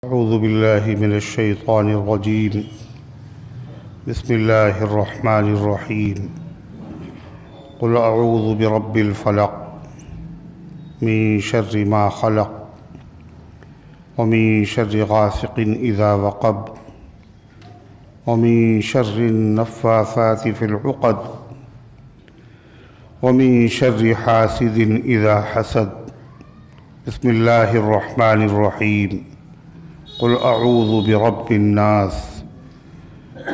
أعوذ بالله من الشيطان الرجيم. بسم الله الرحمن الرحيم. قل أعوذ برب الفلق من شر ما خلق ومن شر غاسق إذا وقب ومن شر النفاثات في العقد ومن شر حاسد إذا حسد. بسم الله الرحمن الرحيم. قل أعوذ برب الناس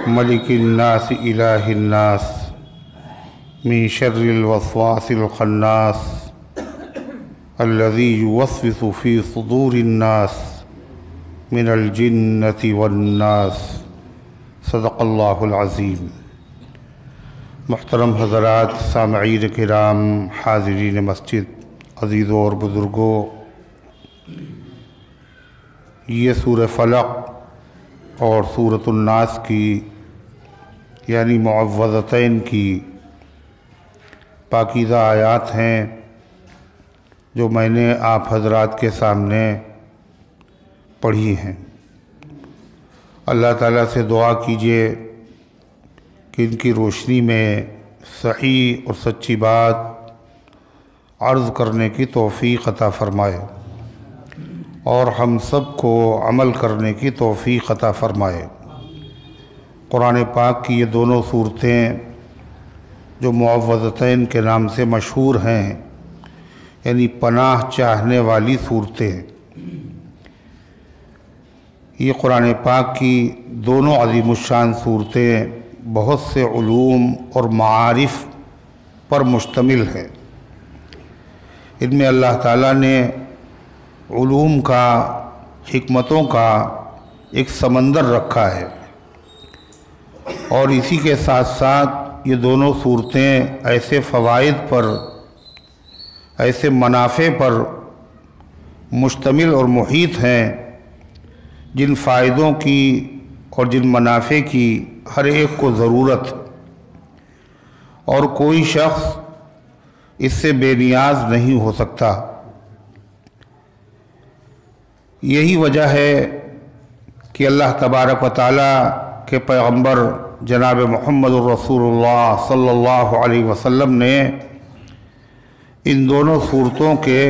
ملك الناس إله الناس من شر الوسواس الخناس الذي يوسوس في صدور الناس من الجنة والناس. صدق اللہ العظیم. محترم حضرات، سامعین کرام، حاضرین مسجد، عزیزوں اور بزرگوں، یہ سورہ فلق اور سورۃ الناس کی یعنی معوذتین کی پاکیزہ آیات ہیں جو میں نے آپ حضرات کے سامنے پڑھی ہیں. اللہ تعالیٰ سے دعا کیجیے کہ ان کی روشنی میں صحیح اور سچی بات عرض کرنے کی توفیق عطا فرمائے اور ہم سب کو عمل کرنے کی توفیق عطا فرمائے. قرآن پاک کی یہ دونوں صورتیں جو معوذتین کے نام سے مشہور ہیں، یعنی پناہ چاہنے والی صورتیں، یہ قرآن پاک کی دونوں عظیم الشان صورتیں بہت سے علوم اور معارف پر مشتمل ہیں. ان میں اللہ تعالیٰ نے علوم کا، حکمتوں کا ایک سمندر رکھا ہے، اور اسی کے ساتھ ساتھ یہ دونوں صورتیں ایسے فوائد پر، ایسے منافع پر مشتمل اور محیط ہیں جن فائدوں کی اور جن منافع کی ہر ایک کو ضرورت، اور کوئی شخص اس سے بے نیاز نہیں ہو سکتا. یہی وجہ ہے کہ اللہ تبارک و تعالیٰ کے پیغمبر جناب محمد الرسول اللہ صلی اللہ علیہ وسلم نے ان دونوں صورتوں کے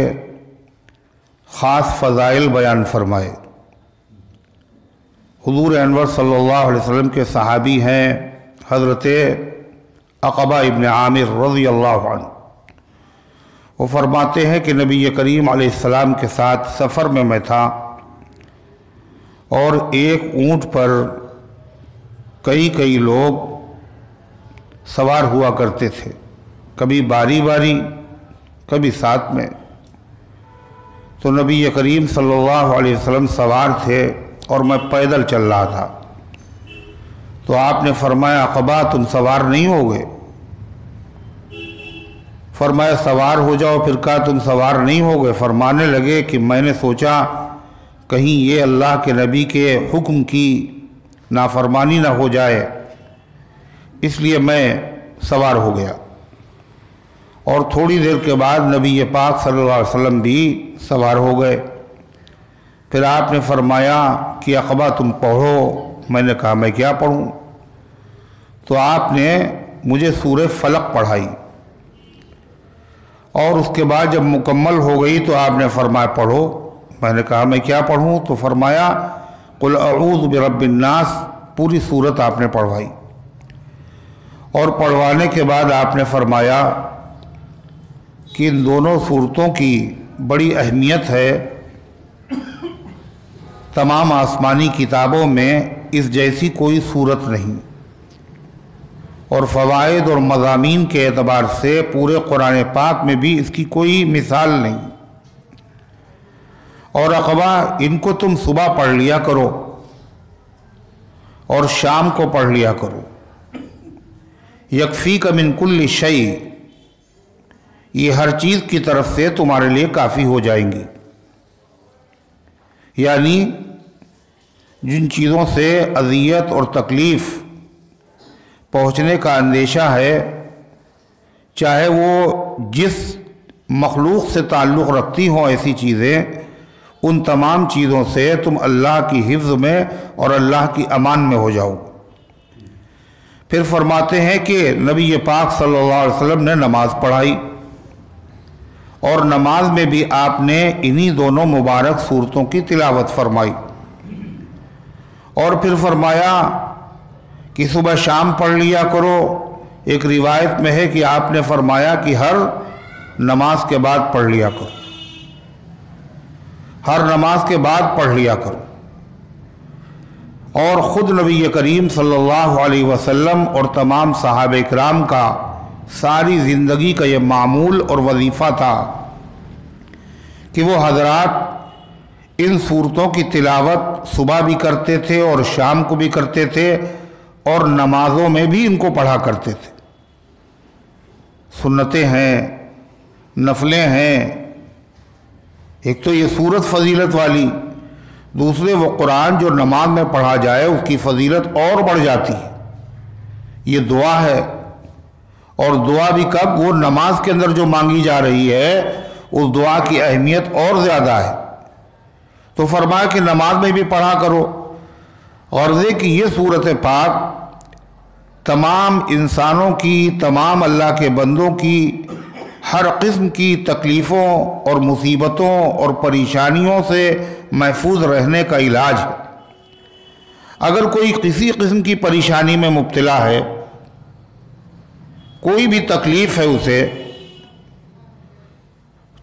خاص فضائل بیان فرمائے. حضور انور صلی اللہ علیہ وسلم کے صحابی ہیں حضرت عقبہ ابن عامر رضی اللہ عنہ. وہ فرماتے ہیں کہ نبی کریم علیہ السلام کے ساتھ سفر میں میں تھا، اور ایک اونٹ پر کئی لوگ سوار ہوا کرتے تھے، کبھی باری باری، کبھی ساتھ میں. تو نبی کریم صلی اللہ علیہ وسلم سوار تھے اور میں پیدل چل رہا تھا. تو آپ نے فرمایا، عقبہ تم سوار نہیں ہوگے؟ فرمایا سوار ہو جاؤ. پھر کہا تم سوار نہیں ہوگے؟ فرمانے لگے کہ میں نے سوچا کہیں یہ اللہ کے نبی کے حکم کی نافرمانی نہ ہو جائے، اس لیے میں سوار ہو گیا. اور تھوڑی دیر کے بعد نبی پاک صلی اللہ علیہ وسلم بھی سوار ہو گئے. پھر آپ نے فرمایا کہ عقبہ تم پڑھو. میں نے کہا میں کیا پڑھوں؟ تو آپ نے مجھے سورہ فلق پڑھائی، اور اس کے بعد جب مکمل ہو گئی تو آپ نے فرمایا پڑھو. میں نے کہا میں کیا پڑھوں؟ تو فرمایا قل اعوذ برب الناس. پوری صورت آپ نے پڑھوائی، اور پڑھوانے کے بعد آپ نے فرمایا کہ ان دونوں صورتوں کی بڑی اہمیت ہے. تمام آسمانی کتابوں میں اس جیسی کوئی صورت نہیں، اور فوائد اور مضامین کے اعتبار سے پورے قرآن پاک میں بھی اس کی کوئی مثال نہیں. اور عقبہ ان کو تم صبح پڑھ لیا کرو اور شام کو پڑھ لیا کرو. یکفیک من کل شیء، یہ ہر چیز کی طرف سے تمہارے لیے کافی ہو جائیں گی. یعنی جن چیزوں سے اذیت اور تکلیف پہنچنے کا اندیشہ ہے، چاہے وہ جس مخلوق سے تعلق رکھتی ہوں ایسی چیزیں، ان تمام چیزوں سے تم اللہ کی حفظ میں اور اللہ کی امان میں ہو جاؤ۔ پھر فرماتے ہیں کہ نبی پاک صلی اللہ علیہ وسلم نے نماز پڑھائی، اور نماز میں بھی آپ نے انہی دونوں مبارک صورتوں کی تلاوت فرمائی، اور پھر فرمایا کہ صبح شام پڑھ لیا کرو۔ ایک روایت میں ہے کہ آپ نے فرمایا کہ ہر نماز کے بعد پڑھ لیا کرو، ہر نماز کے بعد پڑھ لیا کرو۔ اور خود نبی کریم صلی اللہ علیہ وسلم اور تمام صحابہ کرام کا ساری زندگی کا یہ معمول اور وظیفہ تھا کہ وہ حضرات ان صورتوں کی تلاوت صبح بھی کرتے تھے اور شام کو بھی کرتے تھے، اور نمازوں میں بھی ان کو پڑھا کرتے تھے۔ سنتیں ہیں، نفلیں ہیں، ایک تو یہ صورت فضیلت والی، دوسرے وہ قرآن جو نماز میں پڑھا جائے اس کی فضیلت اور بڑھ جاتی ہے۔ یہ دعا ہے، اور دعا بھی کب؟ وہ نماز کے اندر جو مانگی جا رہی ہے اس دعا کی اہمیت اور زیادہ ہے۔ تو فرمایا کہ نماز میں بھی پڑھا کرو۔ غرض ہے کہ یہ سورت پاک تمام انسانوں کی، تمام اللہ کے بندوں کی ہر قسم کی تکلیفوں اور مصیبتوں اور پریشانیوں سے محفوظ رہنے کا علاج ہے۔ اگر کوئی کسی قسم کی پریشانی میں مبتلا ہے، کوئی بھی تکلیف ہے اسے،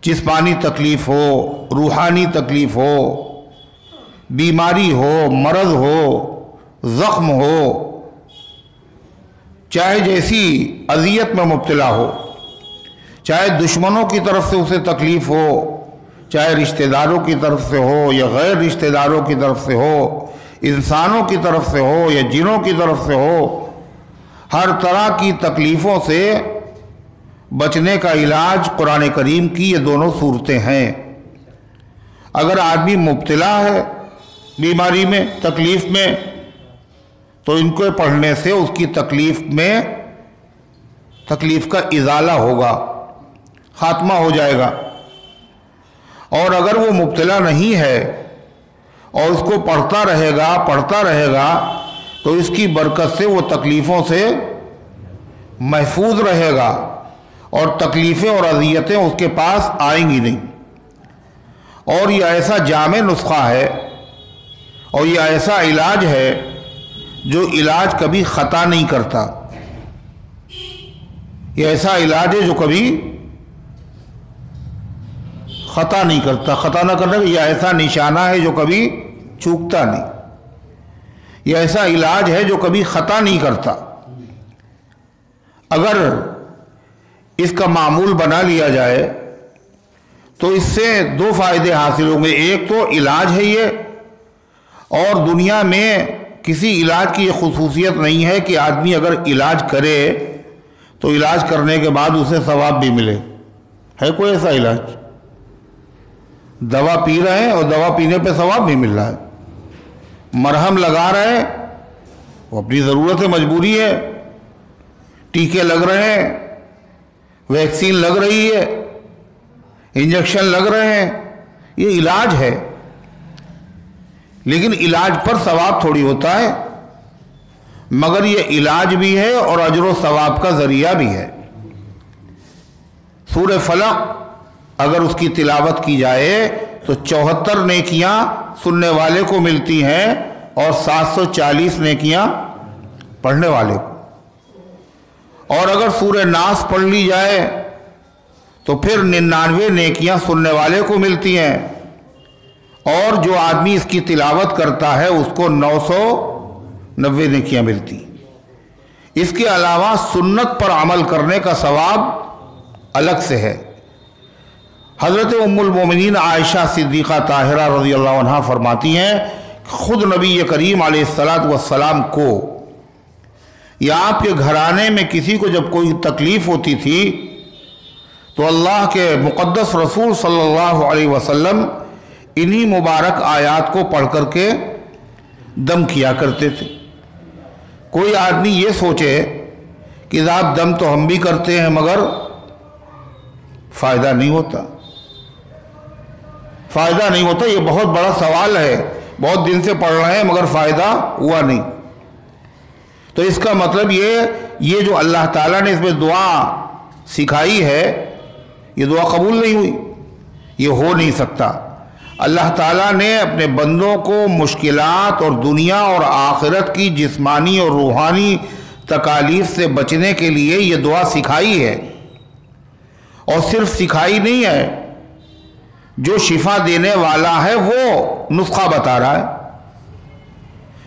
جسمانی تکلیف ہو، روحانی تکلیف ہو، بیماری ہو، مرض ہو، زخم ہو، چاہے جیسی اذیت میں مبتلا ہو، چاہے دشمنوں کی طرف سے اسے تکلیف ہو، چاہے رشتہ داروں کی طرف سے ہو یا غیر رشتہ داروں کی طرف سے ہو، انسانوں کی طرف سے ہو یا جنوں کی طرف سے ہو، ہر طرح کی تکلیفوں سے بچنے کا علاج قرآن کریم کی یہ دونوں صورتیں ہیں۔ اگر آدمی مبتلا ہے بیماری میں، تکلیف میں، تو ان کو پڑھنے سے اس کی تکلیف کا ازالہ ہوگا، خاتمہ ہو جائے گا۔ اور اگر وہ مبتلا نہیں ہے اور اس کو پڑھتا رہے گا تو اس کی برکت سے وہ تکلیفوں سے محفوظ رہے گا، اور تکلیفیں اور اذیتیں اس کے پاس آئیں گی نہیں۔ اور یہ ایسا جامع نسخہ ہے، اور یہ ایسا علاج ہے جو علاج کبھی خطا نہیں کرتا۔ یہ ایسا علاج ہے جو کبھی خطا نہیں کرتا۔ خطا نہ کرنے کا یہ ایسا نشانہ ہے جو کبھی چوکتا نہیں۔ یہ ایسا علاج ہے جو کبھی خطا نہیں کرتا۔ اگر اس کا معمول بنا لیا جائے تو اس سے دو فائدے حاصل ہوں گے۔ ایک تو علاج ہے یہ، اور دنیا میں کسی علاج کی یہ خصوصیت نہیں ہے کہ آدمی اگر علاج کرے تو علاج کرنے کے بعد اسے ثواب بھی ملے۔ ہے کوئی ایسا علاج؟ دوا پی رہے ہیں اور دوا پینے پہ ثواب نہیں مل رہا ہے، مرہم لگا رہے ہیں، وہ اپنی ضرورت ہے، مجبوری ہے، ٹیکے لگ رہے ہیں، ویکسین لگ رہی ہے، انجیکشن لگ رہے ہیں، یہ علاج ہے۔ لیکن علاج پر ثواب تھوڑی ہوتا ہے، مگر یہ علاج بھی ہے اور اجر و ثواب کا ذریعہ بھی ہے۔ سورہ فلق اگر اس کی تلاوت کی جائے تو 74 نیکیاں سننے والے کو ملتی ہیں اور 740 نیکیاں پڑھنے والے کو۔ اور اگر سورہ ناس پڑھ لی جائے تو پھر 99 نیکیاں سننے والے کو ملتی ہیں، اور جو آدمی اس کی تلاوت کرتا ہے اس کو 990 نیکیاں ملتی۔ اس کے علاوہ سنت پر عمل کرنے کا ثواب الگ سے ہے۔ حضرت ام المومنین عائشہ صدیقہ طاہرہ رضی اللہ عنہ فرماتی ہیں کہ خود نبی کریم علیہ السلام کو یا آپ کے گھرانے میں کسی کو جب کوئی تکلیف ہوتی تھی تو اللہ کے مقدس رسول صلی اللہ علیہ وسلم انہی مبارک آیات کو پڑھ کر کے دم کیا کرتے تھے۔ کوئی آدمی یہ سوچے کہ ذات دم تو ہم بھی کرتے ہیں مگر فائدہ نہیں ہوتا، فائدہ نہیں ہوتا. یہ بہت بڑا سوال ہے, بہت دن سے پڑھ رہے ہیں مگر فائدہ ہوا نہیں. تو اس کا مطلب یہ جو اللہ تعالیٰ نے اس میں دعا سکھائی ہے, یہ دعا قبول نہیں ہوئی, یہ ہو نہیں سکتا. اللہ تعالیٰ نے اپنے بندوں کو مشکلات اور دنیا اور آخرت کی جسمانی اور روحانی تکالیف سے بچنے کے لیے یہ دعا سکھائی ہے. اور صرف سکھائی نہیں ہے, جو شفا دینے والا ہے وہ نسخہ بتا رہا ہے.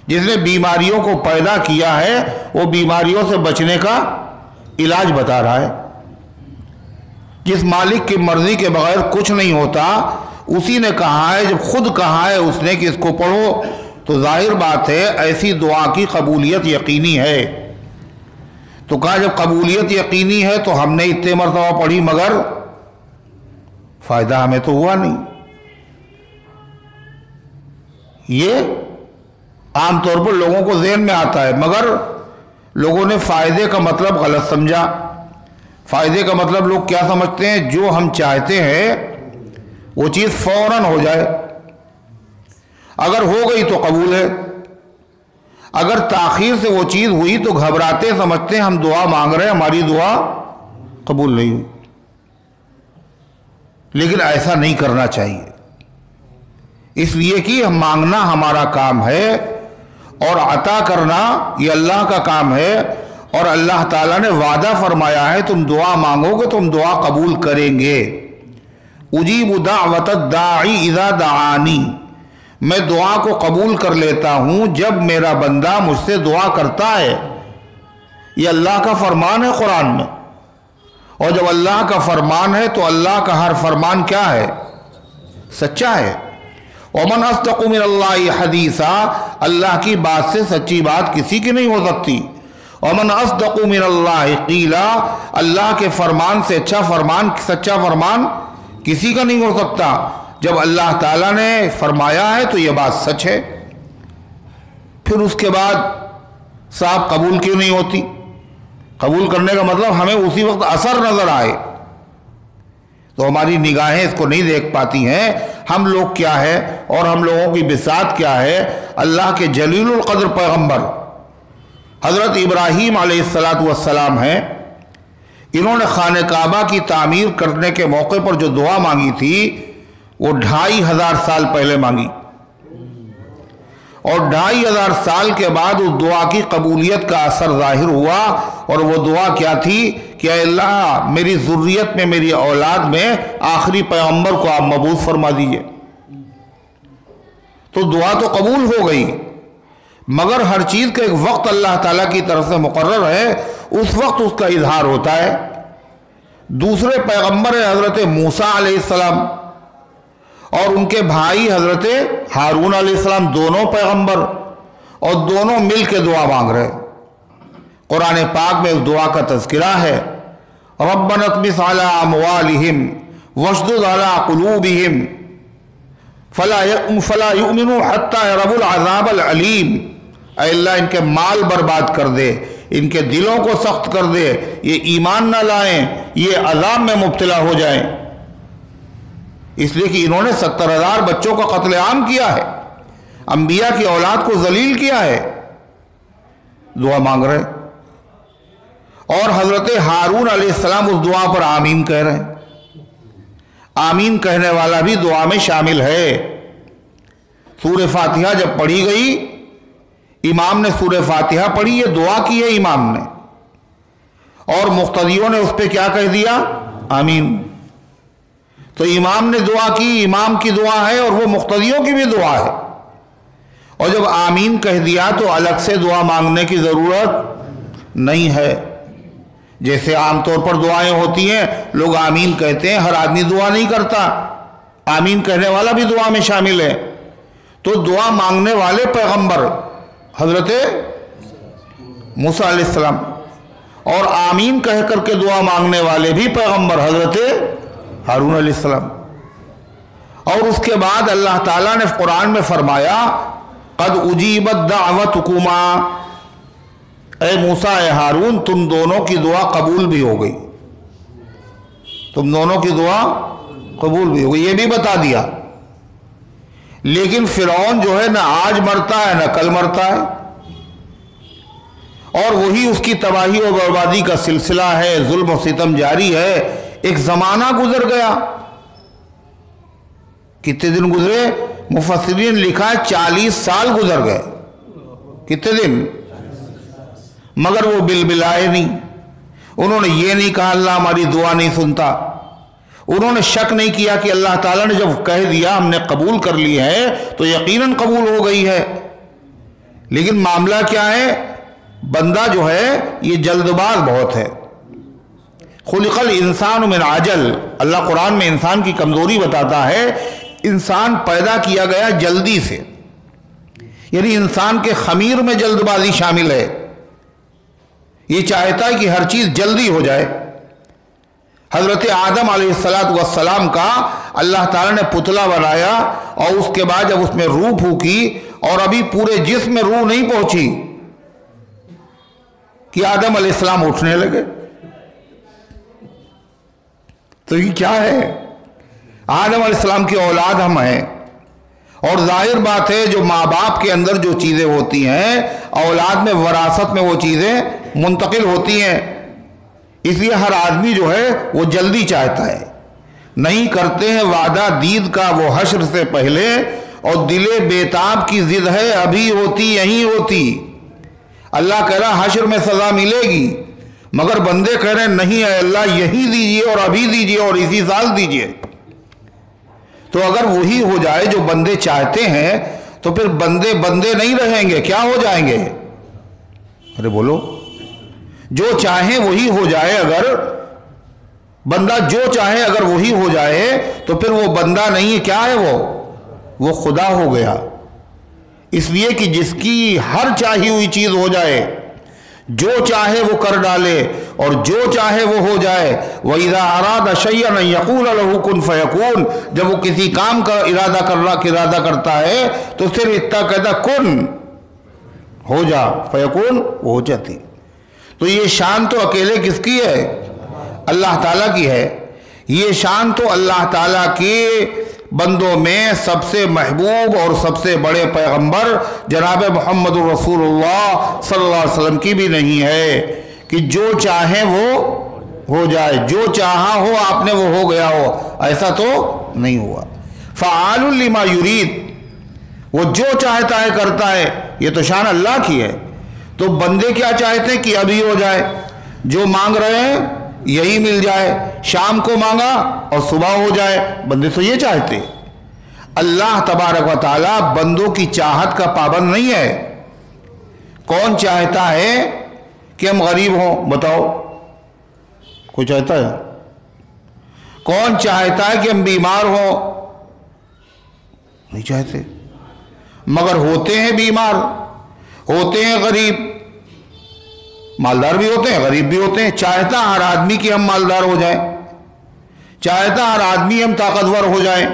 جس نے بیماریوں کو پیدا کیا ہے وہ بیماریوں سے بچنے کا علاج بتا رہا ہے. جس مالک کی مرضی کے بغیر کچھ نہیں ہوتا, اسی نے کہا ہے, جب خود کہا ہے اس نے کہ اس کو پڑھو, تو ظاہر بات ہے ایسی دعا کی قبولیت یقینی ہے. تو کہا جب قبولیت یقینی ہے تو ہم نے اتنے مرتبہ پڑھی مگر فائدہ ہمیں تو ہوا نہیں. یہ عام طور پر لوگوں کو ذہن میں آتا ہے, مگر لوگوں نے فائدے کا مطلب غلط سمجھا. فائدے کا مطلب لوگ کیا سمجھتے ہیں؟ جو ہم چاہتے ہیں وہ چیز فوراً ہو جائے. اگر ہو گئی تو قبول ہے, اگر تاخیر سے وہ چیز ہوئی تو گھبراتے سمجھتے ہیں ہم دعا مانگ رہے ہیں, ہماری دعا قبول نہیں ہوئی. لیکن ایسا نہیں کرنا چاہیے, اس لیے کہ مانگنا ہمارا کام ہے اور عطا کرنا یہ اللہ کا کام ہے. اور اللہ تعالیٰ نے وعدہ فرمایا ہے تم دعا مانگو گے تو ہم دعا قبول کریں گے. اجیب دعوت الداعی اذا دعانی, میں دعا کو قبول کر لیتا ہوں جب میرا بندہ مجھ سے دعا کرتا ہے. یہ اللہ کا فرمان ہے قرآن میں, اور جب اللہ کا فرمان ہے تو اللہ کا ہر فرمان کیا ہے؟ سچا ہے. ومن اصدق من اللہ حدیثا, اللہ کی بات سے سچی بات کسی کی نہیں ہو سکتی. ومن اصدق من اللہ قیلا, اللہ کے فرمان سے اچھا فرمان, سچا فرمان کسی کا نہیں ہو سکتا. جب اللہ تعالیٰ نے فرمایا ہے تو یہ بات سچ ہے. پھر اس کے بعد صاحب قبول کیوں نہیں ہوتی؟ قبول کرنے کا مطلب ہمیں اسی وقت اثر نظر آئے, تو ہماری نگاہیں اس کو نہیں دیکھ پاتی ہیں. ہم لوگ کیا ہے اور ہم لوگوں کی بساط کیا ہے؟ اللہ کے جلیل القدر پیغمبر حضرت ابراہیم علیہ السلام ہیں. انہوں نے خانہ کعبہ کی تعمیر کرنے کے موقع پر جو دعا مانگی تھی وہ 2500 سال پہلے مانگی, اور 2500 سال کے بعد اس دعا کی قبولیت کا اثر ظاہر ہوا. اور وہ دعا کیا تھی کہ اے اللہ میری ذریت میں, میری اولاد میں آخری پیغمبر کو آپ مبعوث فرما دیجئے. تو دعا تو قبول ہو گئی, مگر ہر چیز کا ایک وقت اللہ تعالیٰ کی طرف سے مقرر ہے, اس وقت اس کا اظہار ہوتا ہے. دوسرے پیغمبر ہیں حضرت موسیٰ علیہ السلام اور ان کے بھائی حضرت ہارون علیہ السلام, دونوں پیغمبر, اور دونوں مل کے دعا مانگ رہے. قرآن پاک میں اس دعا کا تذکرہ ہے, ربنا اطمس علی اموالہم واشدد علی قلوبہم فلا یؤمنوا حتی یروا العذاب العلیم. اے اللہ ان کے مال برباد کر دے, ان کے دلوں کو سخت کر دے, یہ ایمان نہ لائیں, یہ عذاب میں مبتلا ہو جائیں. اس لیے کہ انہوں نے 70,000 بچوں کا قتل عام کیا ہے, انبیاء کی اولاد کو ذلیل کیا ہے. دعا مانگ رہے, اور حضرت ہارون علیہ السلام اس دعا پر آمین کہہ رہے ہیں. آمین کہنے والا بھی دعا میں شامل ہے. سورہ فاتحہ جب پڑھی گئی, امام نے سورہ فاتحہ پڑھی, یہ دعا کی ہے امام نے, اور مقتدیوں نے اس پہ کیا کہہ دیا؟ آمین. تو امام نے دعا کی, امام کی دعا ہے, اور وہ مقتدیوں کی بھی دعا ہے. اور جب آمین کہہ دیا تو الگ سے دعا مانگنے کی ضرورت نہیں ہے. جیسے عام طور پر دعائیں ہوتی ہیں, لوگ آمین کہتے ہیں, ہر آدمی دعا نہیں کرتا, آمین کہنے والا بھی دعا میں شامل ہے. تو دعا مانگنے والے پیغمبر حضرت موسیٰ علیہ السلام, اور آمین کہہ کر کے دعا مانگنے والے بھی پیغمبر حضرت ہارون علیہ السلام. اور اس کے بعد اللہ تعالیٰ نے قرآن میں فرمایا قد اجیبت دعوتکما, اے موسیٰ اے ہارون تم دونوں کی دعا قبول بھی ہو گئی, تم دونوں کی دعا قبول بھی ہو گئی. یہ بھی بتا دیا لیکن فرعون جو ہے نہ آج مرتا ہے نہ کل مرتا ہے، اور وہی اس کی تباہی و بربادی کا سلسلہ ہے، ظلم و ستم جاری ہے۔ ایک زمانہ گزر گیا، کتنے دن گزرے؟ مفسرین نے لکھا ہے 40 سال گزر گئے۔ کتنے دن؟ مگر وہ بلبلائے نہیں، انہوں نے یہ نہیں کہا اللہ ہماری دعا نہیں سنتا، انہوں نے شک نہیں کیا کہ اللہ تعالیٰ نے جب کہہ دیا ہم نے قبول کر لی ہے تو یقیناً قبول ہو گئی ہے۔ لیکن معاملہ کیا ہے؟ بندہ جو ہے یہ جلد باز بہت ہے۔ خلق الانسان من عجل، اللہ قرآن میں انسان کی کمزوری بتاتا ہے، انسان پیدا کیا گیا جلدی سے، یعنی انسان کے خمیر میں جلد بازی شامل ہے، یہ چاہتا ہے کہ ہر چیز جلدی ہو جائے۔ حضرت آدم علیہ السلام کا اللہ تعالیٰ نے پتلا بنایا، اور اس کے بعد جب اس میں روح پھونکی اور ابھی پورے جسم میں روح نہیں پہنچی کہ آدم علیہ السلام اٹھنے لگے۔ تو یہ کیا ہے؟ آدم علیہ السلام کی اولاد ہم ہیں، اور ظاہر بات ہے جو ماں باپ کے اندر جو چیزیں ہوتی ہیں اولاد میں وراثت میں وہ چیزیں منتقل ہوتی ہیں، اس لیے ہر آدمی جو ہے وہ جلدی چاہتا ہے۔ نہیں کرتے ہیں وعدہ دید کا وہ حشر سے پہلے، اور دل بیتاب کی ضد ہے ابھی ہوتی یہیں ہوتی۔ اللہ کہہ رہا حشر میں سزا ملے گی، مگر بندے کہہ رہے ہیں نہیں اے اللہ یہی دیجئے اور ابھی دیجئے اور اسی سال دیجئے۔ تو اگر وہی ہو جائے جو بندے چاہتے ہیں تو پھر بندے بندے نہیں رہیں گے، کیا ہو جائیں گے؟ ارے بولو، جو چاہیں وہی ہو جائے، اگر بندہ جو چاہے اگر وہی ہو جائے تو پھر وہ بندہ نہیں ہے، کیا ہے وہ خدا ہو گیا۔ اس لیے کہ جس کی ہر چاہی ہوئی چیز ہو جائے، جو چاہے وہ کر ڈالے اور جو چاہے وہ ہو جائے۔ وَإِذَا أَرَادَ شَيْئًا أَن يَقُولَ لَهُ كُن فَيَكُونُ، جب وہ کسی کام کا ارادہ کرتا ہے تو صرف اتنا کہتا کن، ہو جا، فیکون، وہ ہو جاتی۔ تو یہ شان تو اکیلے کس کی ہے؟ اللہ تعالیٰ کی ہے۔ یہ شان تو اللہ تعالیٰ کے بندوں میں سب سے محبوب اور سب سے بڑے پیغمبر جناب محمد رسول اللہ صلی اللہ علیہ وسلم کی بھی نہیں ہے کہ جو چاہیں وہ ہو جائے، جو چاہا ہو آپ نے وہ ہو گیا ہو، ایسا تو نہیں ہوا۔ فعال لما یرید، وہ جو چاہتا ہے کرتا ہے، یہ تو شان اللہ کی ہے۔ تو بندے کیا چاہتے ہیں کہ ابھی ہو جائے، جو مانگ رہے ہیں یہی مل جائے، شام کو مانگا اور صبح ہو جائے، بندے تو یہ چاہتے۔ اللہ تبارک و تعالی بندوں کی چاہت کا پابند نہیں ہے۔ کون چاہتا ہے کہ ہم غریب ہوں؟ بتاؤ، کوئی چاہتا ہے؟ کون چاہتا ہے کہ ہم بیمار ہوں؟ نہیں چاہتے، مگر ہوتے ہیں بیمار، ہوتے ہیں غریب، مالدار بھی ہوتے ہیں غریب بھی ہوتے ہیں۔ چاہتا ہر آدمی کہ ہم مالدار ہو جائیں، چاہتا ہر آدمی ہم طاقتور ہو جائیں،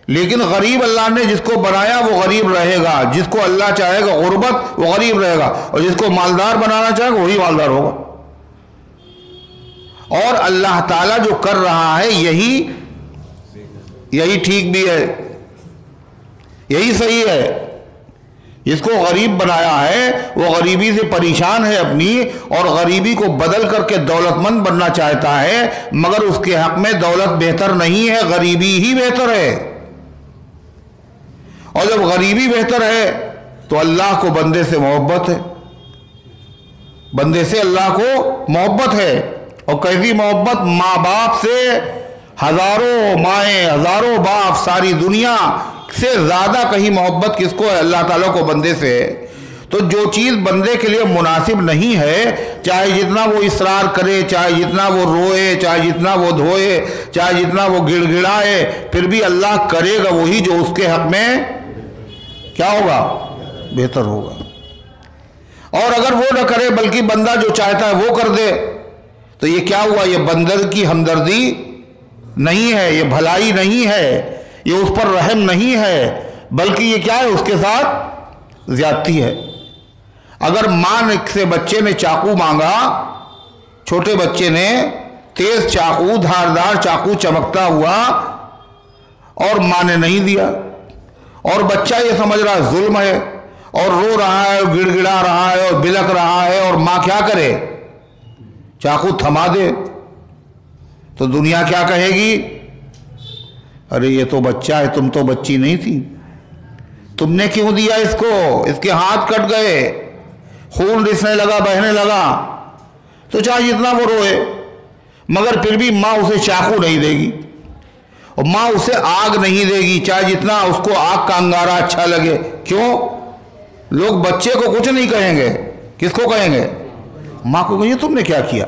لیکن غریب اللہ نے جس کو بنایا وہ غریب رہے گا، جس کو اللہ چاہے گا غربت وہ غریب رہے گا، اور جس کو مالدار بنانا چاہے گا وہی مالدار ہوگا۔ اور اللہ تعالیٰ جو کر رہا ہے یہی ٹھیک بھی ہے، یہی صحیح ہے۔ جس کو غریب بنایا ہے وہ غریبی سے پریشان ہے اپنی، اور غریبی کو بدل کر کے دولت مند بننا چاہتا ہے، مگر اس کے حق میں دولت بہتر نہیں ہے، غریبی ہی بہتر ہے۔ اور جب غریبی بہتر ہے تو اللہ کو بندے سے محبت ہے، بندے سے اللہ کو محبت ہے۔ اور کیسی محبت؟ ماں باپ سے ہزاروں مائیں، ہزاروں باپ، ساری دنیا سے زیادہ کہیں محبت کس کو ہے؟ اللہ تعالیٰ کو بندے سے ہے۔ تو جو چیز بندے کے لیے مناسب نہیں ہے، چاہے جتنا وہ اصرار کرے، چاہے جتنا وہ روئے، چاہے جتنا وہ دھوئے، چاہے جتنا وہ گڑ گڑائے، پھر بھی اللہ کرے گا وہی جو اس کے حق میں کیا ہوگا؟ بہتر ہوگا۔ اور اگر وہ نہ کرے بلکہ بندہ جو چاہتا ہے وہ کر دے تو یہ کیا ہوا؟ یہ بندر کی ہمدردی نہیں ہے، یہ بھلائی نہیں ہے، یہ اس پر رحم نہیں ہے، بلکہ یہ کیا ہے؟ اس کے ساتھ زیادتی ہے۔ اگر ماں سے بچے نے چاقو مانگا، چھوٹے بچے نے تیز چاقو، دھاردار چاقو چمکتا ہوا، اور ماں نے نہیں دیا، اور بچہ یہ سمجھ رہا ہے ظلم ہے اور رو رہا ہے اور گڑ گڑا رہا ہے اور بلک رہا ہے، اور ماں کیا کرے؟ چاقو تھما دے، تو دنیا کیا کہے گی؟ ارے یہ تو بچہ ہے، تم تو بچی نہیں تھی، تم نے کیوں دیا اس کو؟ اس کے ہاتھ کٹ گئے، خون رسنے لگا، بہنے لگا۔ تو چاہے جتنا وہ روئے مگر پھر بھی ماں اسے چاقو نہیں دے گی، اور ماں اسے آگ نہیں دے گی، چاہے جتنا اس کو آگ کا انگارہ اچھا لگے۔ کیوں؟ لوگ بچے کو کچھ نہیں کہیں گے، کس کو کہیں گے؟ ماں کو کہیں گے تم نے کیا کیا؟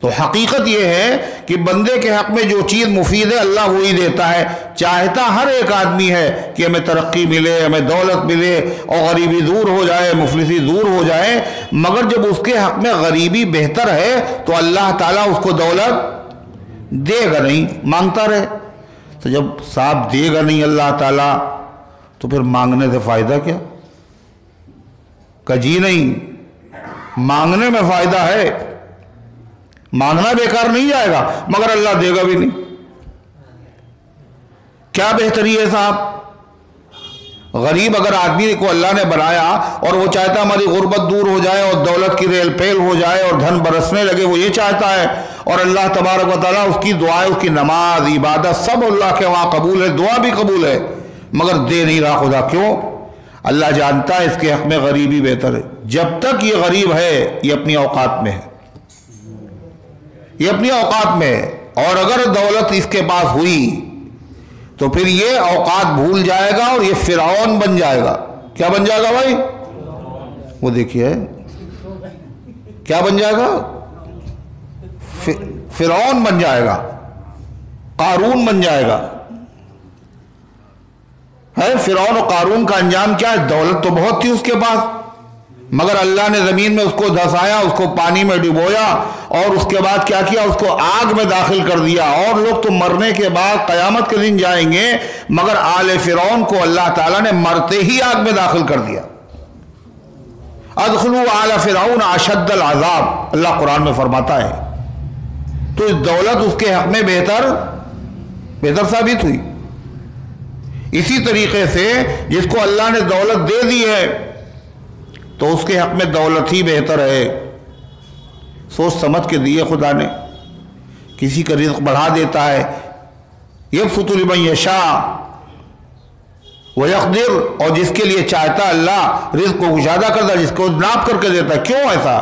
تو حقیقت یہ ہے کہ بندے کے حق میں جو چیز مفید ہے اللہ وہی دیتا ہے۔ چاہتا ہر ایک آدمی ہے کہ ہمیں ترقی ملے، ہمیں دولت ملے، اور غریبی دور ہو جائے، مفلسی دور ہو جائے، مگر جب اس کے حق میں غریبی بہتر ہے تو اللہ تعالیٰ اس کو دولت دے گا نہیں، مانگتا رہے۔ تو جب صاحب دے گا نہیں اللہ تعالیٰ تو پھر مانگنے سے فائدہ کیا؟ کہ جی نہیں، مانگنے میں فائدہ ہے، مانگنا بیکار نہیں جائے گا مگر اللہ دے گا بھی نہیں۔ کیا بہتری ہے صاحب؟ غریب اگر آدمی کو اللہ نے بنایا اور وہ چاہتا ہماری غربت دور ہو جائے اور دولت کی ریل پیل ہو جائے اور دھن برسنے لگے، وہ یہ چاہتا ہے، اور اللہ تبارک و تعالیٰ اس کی دعائیں، اس کی نماز، عبادت سب اللہ کے وہاں قبول ہے، دعا بھی قبول ہے، مگر دے نہیں رہا خدا۔ کیوں؟ اللہ جانتا ہے اس کے حق میں غریبی بہتر ہے۔ جب تک یہ غریب ہے یہ اپنی اوقات میں ہے، یہ اپنی اوقات میں ہے، اور اگر دولت اس کے پاس ہوئی تو پھر یہ اوقات بھول جائے گا اور یہ فرعون بن جائے گا۔ کیا بن جائے گا بھائی؟ وہ دیکھیے کیا بن جائے گا؟ فرعون بن جائے گا، قارون بن جائے گا۔ ہے فرعون و قارون کا انجام کیا ہے؟ دولت تو بہت تھی اس کے پاس، مگر اللہ نے زمین میں اس کو دھسایا، اس کو پانی میں ڈبویا، اور اس کے بعد کیا کیا؟ اس کو آگ میں داخل کر دیا۔ اور لوگ تو مرنے کے بعد قیامت کے دن جائیں گے، مگر آل فرعون کو اللہ تعالیٰ نے مرتے ہی آگ میں داخل کر دیا۔ ادخلوا آل فرعون اشد العذاب، اللہ قرآن میں فرماتا ہے۔ تو اس دولت اس کے حق میں بہتر ثابت ہوئی۔ اسی طریقے سے جس کو اللہ نے دولت دے دی ہے تو اس کے حق میں دولت ہی بہتر ہے۔ سوچ سمجھ کے دیے خدا نے، کسی کا رزق بڑھا دیتا ہے، یبسط لمن یشاء ویقدر، اور جس کے لیے چاہتا اللہ رزق کو کشادہ کرتا، جس کو ناپ کر کے دیتا۔ کیوں ایسا؟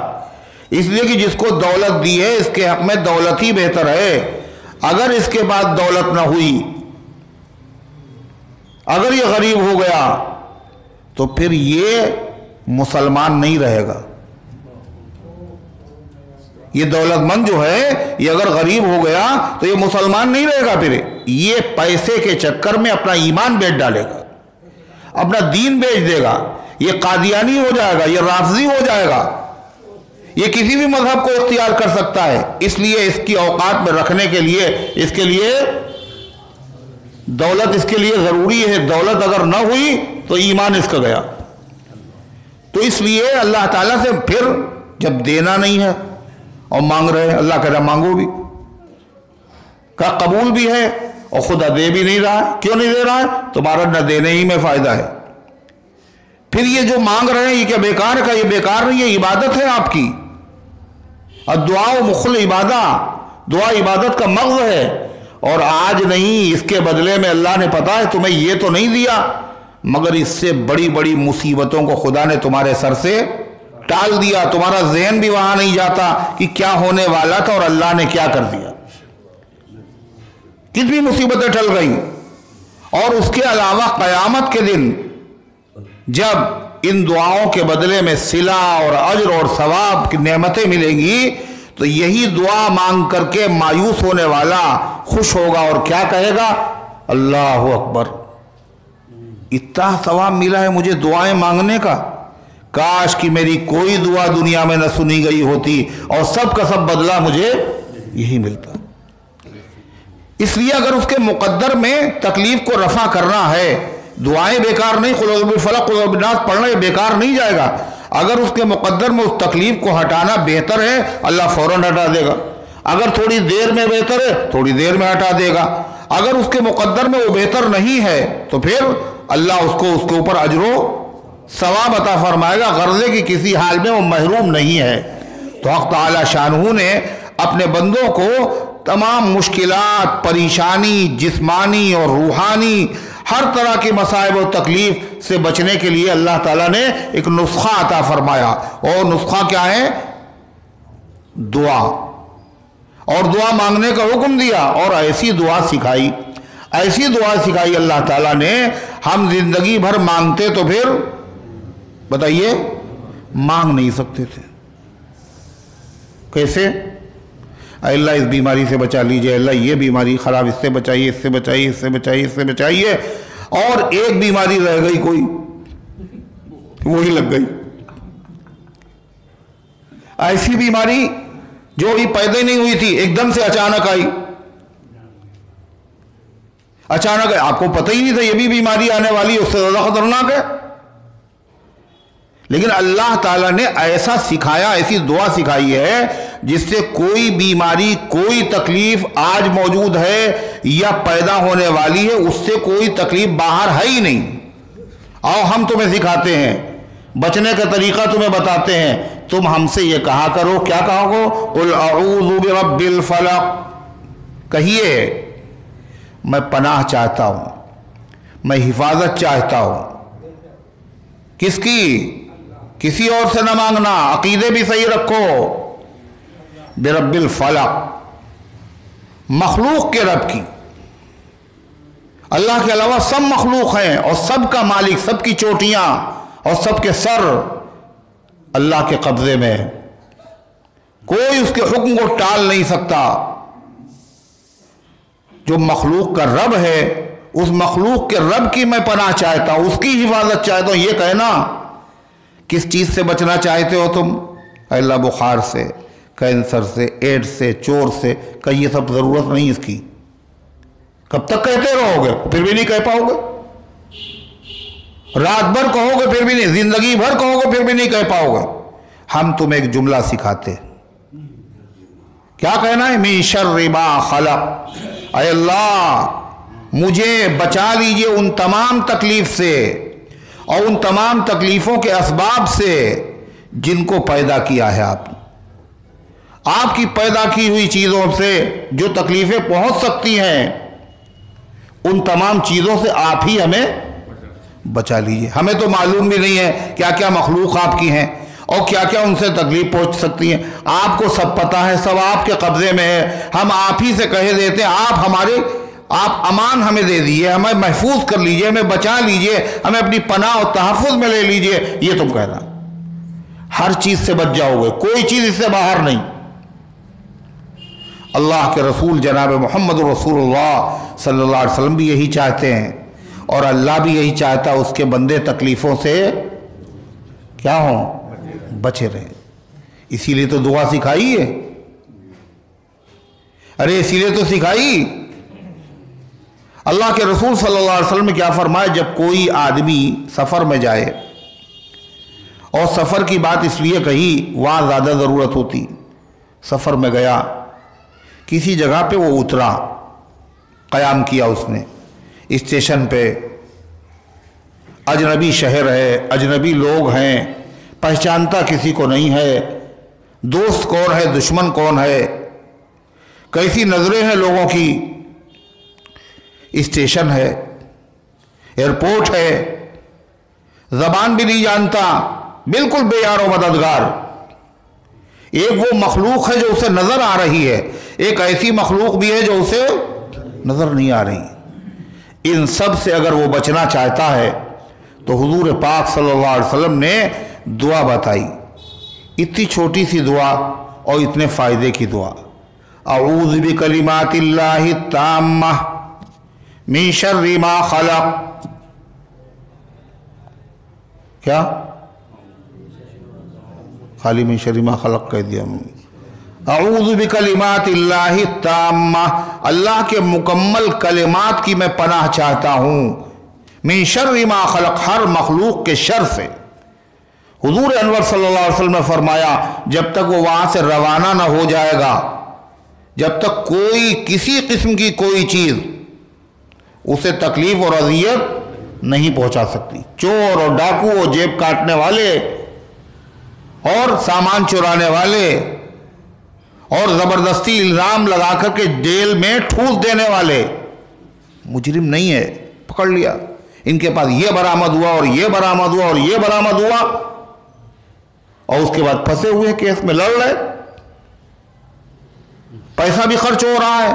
اس لیے کہ جس کو دولت دی ہے اس کے حق میں دولت ہی بہتر ہے۔ اگر اس کے بعد دولت نہ ہوئی، اگر یہ غریب ہو گیا تو پھر یہ مسلمان نہیں رہے گا۔ یہ دولت مند جو ہے یہ اگر غریب ہو گیا تو یہ مسلمان نہیں رہے گا، پھر یہ پیسے کے چکر میں اپنا ایمان بیچ ڈالے گا، اپنا دین بیچ دے گا، یہ قادیانی ہو جائے گا، یہ رافضی ہو جائے گا، یہ کسی بھی مذہب کو اختیار کر سکتا ہے۔ اس لیے اس کی اوقات میں رکھنے کے لیے اس کے لیے دولت اس کے لیے ضروری ہے۔ دولت اگر نہ ہوئی تو ایمان اس کا گیا۔ تو اس لیے اللہ تعالیٰ سے پھر جب دینا نہیں ہے اور مانگ رہے ہیں، اللہ کہہ رہا مانگو بھی، کا قبول بھی ہے اور خدا دے بھی نہیں رہا۔ کیوں نہیں دے رہا ہے؟ تمہارا نہ دینے ہی میں فائدہ ہے۔ پھر یہ جو مانگ رہے ہیں یہ کیا بیکار ہے؟ یہ بیکار نہیں، یہ عبادت ہے آپ کی۔ الدعاء مخ العبادہ، دعا عبادت کا مغز ہے۔ اور آج نہیں، اس کے بدلے میں اللہ نے پتا ہے تمہیں یہ تو نہیں دیا، مگر اس سے بڑی بڑی مصیبتوں کو خدا نے تمہارے سر سے ٹال دیا۔ تمہارا ذہن بھی وہاں نہیں جاتا کہ کیا ہونے والا تھا اور اللہ نے کیا کر دیا، کتنی مصیبتیں ٹل گئیں۔ اور اس کے علاوہ قیامت کے دن جب ان دعاؤں کے بدلے میں صلہ اور اجر اور ثواب کی نعمتیں ملیں گی تو یہی دعا مانگ کر کے مایوس ہونے والا خوش ہوگا اور کیا کہے گا؟ اللہ اکبر، اتنا ثواب ملا ہے مجھے دعائیں مانگنے کا، کاش کہ میری کوئی دعا دنیا میں نہ سنی گئی ہوتی اور سب کا سب بدلہ مجھے یہی ملتا۔ اس لیے اگر اس کے مقدر میں تکلیف کو رفع کرنا ہے، دعائیں بیکار نہیں، قل اعوذ بالفلق قل اعوذ بالناس پڑھنا یہ بیکار نہیں جائے گا۔ اگر اس کے مقدر میں اس تکلیف کو ہٹانا بہتر ہے، اللہ فوراً ہٹا دے گا۔ اگر تھوڑی دیر میں بہتر ہے، تھوڑی دیر میں ہٹا دے گا۔ اگر اس کے مقدر میں وہ بہتر نہیں ہے تو پھر اللہ اس کے اوپر اجر و ثواب عطا فرمائے گا، غرضے کی کسی حال میں وہ محروم نہیں ہے۔ تو حق تعالی شانہ نے اپنے بندوں کو تمام مشکلات، پریشانی، جسمانی اور روحانی ہر طرح کی مصائب و تکلیف سے بچنے کے لیے اللہ تعالیٰ نے ایک نسخہ عطا فرمایا، اور نسخہ کیا ہے؟ دعا، اور دعا مانگنے کا حکم دیا، اور ایسی دعا سکھائی، ایسی دعا سکھائی اللہ تعالیٰ نے، ہم زندگی بھر مانگتے تو پھر بتائیے مانگ نہیں سکتے تھے۔ کیسے؟ اے اللہ اس بیماری سے بچا لیجئے، اللہ یہ بیماری خراب، اس سے بچائیے، اس سے بچائیے، اس سے بچائیے، اس سے بچائیے، اور ایک بیماری رہ گئی کوئی، وہی لگ گئی۔ ایسی بیماری جو ابھی پیدا ہی نہیں ہوئی تھی، ایک دم سے اچانک آئی، اچانک آپ کو پتہ ہی نہیں تھا یہ بھی بیماری آنے والی ہے، اس سے زیادہ خطرناک ہے، لیکن اللہ تعالیٰ نے ایسا سکھایا، ایسی دعا سکھائی ہے جس سے کوئی بیماری، کوئی تکلیف آج موجود ہے یا پیدا ہونے والی ہے، اس سے کوئی تکلیف باہر ہے ہی نہیں۔ آؤ ہم تمہیں سکھاتے ہیں، بچنے کا طریقہ تمہیں بتاتے ہیں، تم ہم سے یہ کہا کرو، کیا کہو گو؟ قل اعوذ برب الفلق، کہیے میں پناہ چاہتا ہوں، میں حفاظت چاہتا ہوں۔ کس کی؟ کسی اور سے نہ مانگنا، عقیدے بھی صحیح رکھو۔ برب الفلق، مخلوق کے رب کی، اللہ کے علاوہ سب مخلوق ہیں، اور سب کا مالک، سب کی چوٹیاں اور سب کے سر اللہ کے قبضے میں، کوئی اس کے حکم کو ٹال نہیں سکتا۔ جو مخلوق کا رب ہے، اس مخلوق کے رب کی میں پناہ چاہتا ہوں، اس کی حفاظت چاہتا ہوں۔ یہ کہنا کس چیز سے بچنا چاہتے ہو تم؟ اے اللہ بخار سے، کینسر سے، ایڈز سے، چور سے، کہ یہ سب ضرورت نہیں اس کی۔ کب تک کہتے رہو گے؟ پھر بھی نہیں کہہ پاؤ گے۔ رات بھر کہو گے پھر بھی نہیں، زندگی بھر کہو گے پھر بھی نہیں کہہ پاؤ گے۔ ہم تمہیں ایک جملہ سکھاتے، کیا کہنا ہے؟ من شر ما خلق، اے اللہ مجھے بچا لیجئے ان تمام تکلیف سے اور ان تمام تکلیفوں کے اسباب سے جن کو پیدا کیا ہے آپ نے۔ آپ کی پیدا کی ہوئی چیزوں سے جو تکلیفیں پہنچ سکتی ہیں، ان تمام چیزوں سے آپ ہی ہمیں بچا لیجئے۔ ہمیں تو معلوم بھی نہیں ہے کیا کیا مخلوق آپ کی ہیں اور کیا کیا ان سے تکلیف پہنچ سکتی ہیں، آپ کو سب پتہ ہے، سب آپ کے قبضے میں ہے۔ ہم آپ ہی سے کہہ دیتے ہیں آپ امان ہمیں دے دیجئے، ہمیں محفوظ کر لیجئے، ہمیں بچا لیجئے، ہمیں اپنی پناہ اور تحفظ میں لے لیجئے۔ یہ تم کہنا، ہر چیز سے بچ جاؤ گے، کوئی چیز اس سے باہر نہیں۔ اللہ کے رسول جناب محمد رسول اللہ صلی اللہ علیہ وسلم بھی یہی چاہتے ہیں، اور اللہ بھی یہی چاہتا ہے اس کے بندے تکلیفوں سے کیا ہوں؟ بچے رہیں۔ اسی لیے تو دعا سکھائی ہے، ارے اسی لیے تو سکھائی۔ اللہ کے رسول صلی اللہ علیہ وسلم نے کیا فرمایا؟ جب کوئی آدمی سفر میں جائے، اور سفر کی بات اس لیے کہی وہاں زیادہ ضرورت ہوتی، سفر میں گیا، کسی جگہ پہ وہ اترا، قیام کیا اس نے اسٹیشن پہ، اجنبی شہر ہے، اجنبی لوگ ہیں، پہچانتا کسی کو نہیں ہے، دوست کون ہے، دشمن کون ہے، کیسی نظریں ہیں لوگوں کی، اسٹیشن ہے، ایئرپورٹ ہے، زبان بھی نہیں جانتا، بالکل بے یار و مددگار۔ ایک وہ مخلوق ہے جو اسے نظر آ رہی ہے، ایک ایسی مخلوق بھی ہے جو اسے نظر نہیں آ رہی۔ ان سب سے اگر وہ بچنا چاہتا ہے تو حضور پاک صلی اللہ علیہ وسلم نے دعا بتائی، اتنی چھوٹی سی دعا اور اتنے فائدے کی دعا، اعوذ بکلمات اللہ التامہ من شر ما خلق، کیا؟ خالی من شر ما خلق کہہ دیا۔ اعوذ بکلمات اللہ التامہ، اللہ کے مکمل کلمات کی میں پناہ چاہتا ہوں، من شر ما خلق، ہر مخلوق کے شر سے۔ حضور انور صلی اللہ علیہ وسلم نے فرمایا جب تک وہ وہاں سے روانہ نہ ہو جائے گا، جب تک کوئی کسی قسم کی کوئی چیز اسے تکلیف اور اذیت نہیں پہنچا سکتی۔ چور اور ڈاکو اور جیب کاٹنے والے اور سامان چرانے والے اور زبردستی الزام لگا کر کے جیل میں ٹھوس دینے والے مجرم نہیں ہے، پکڑ لیا، ان کے پاس یہ برآمد ہوا اور یہ برآمد ہوا اور یہ برآمد ہوا، اور اس کے بعد پھنسے ہوئے کیس میں لڑ رہے، پیسہ بھی خرچ ہو رہا ہے،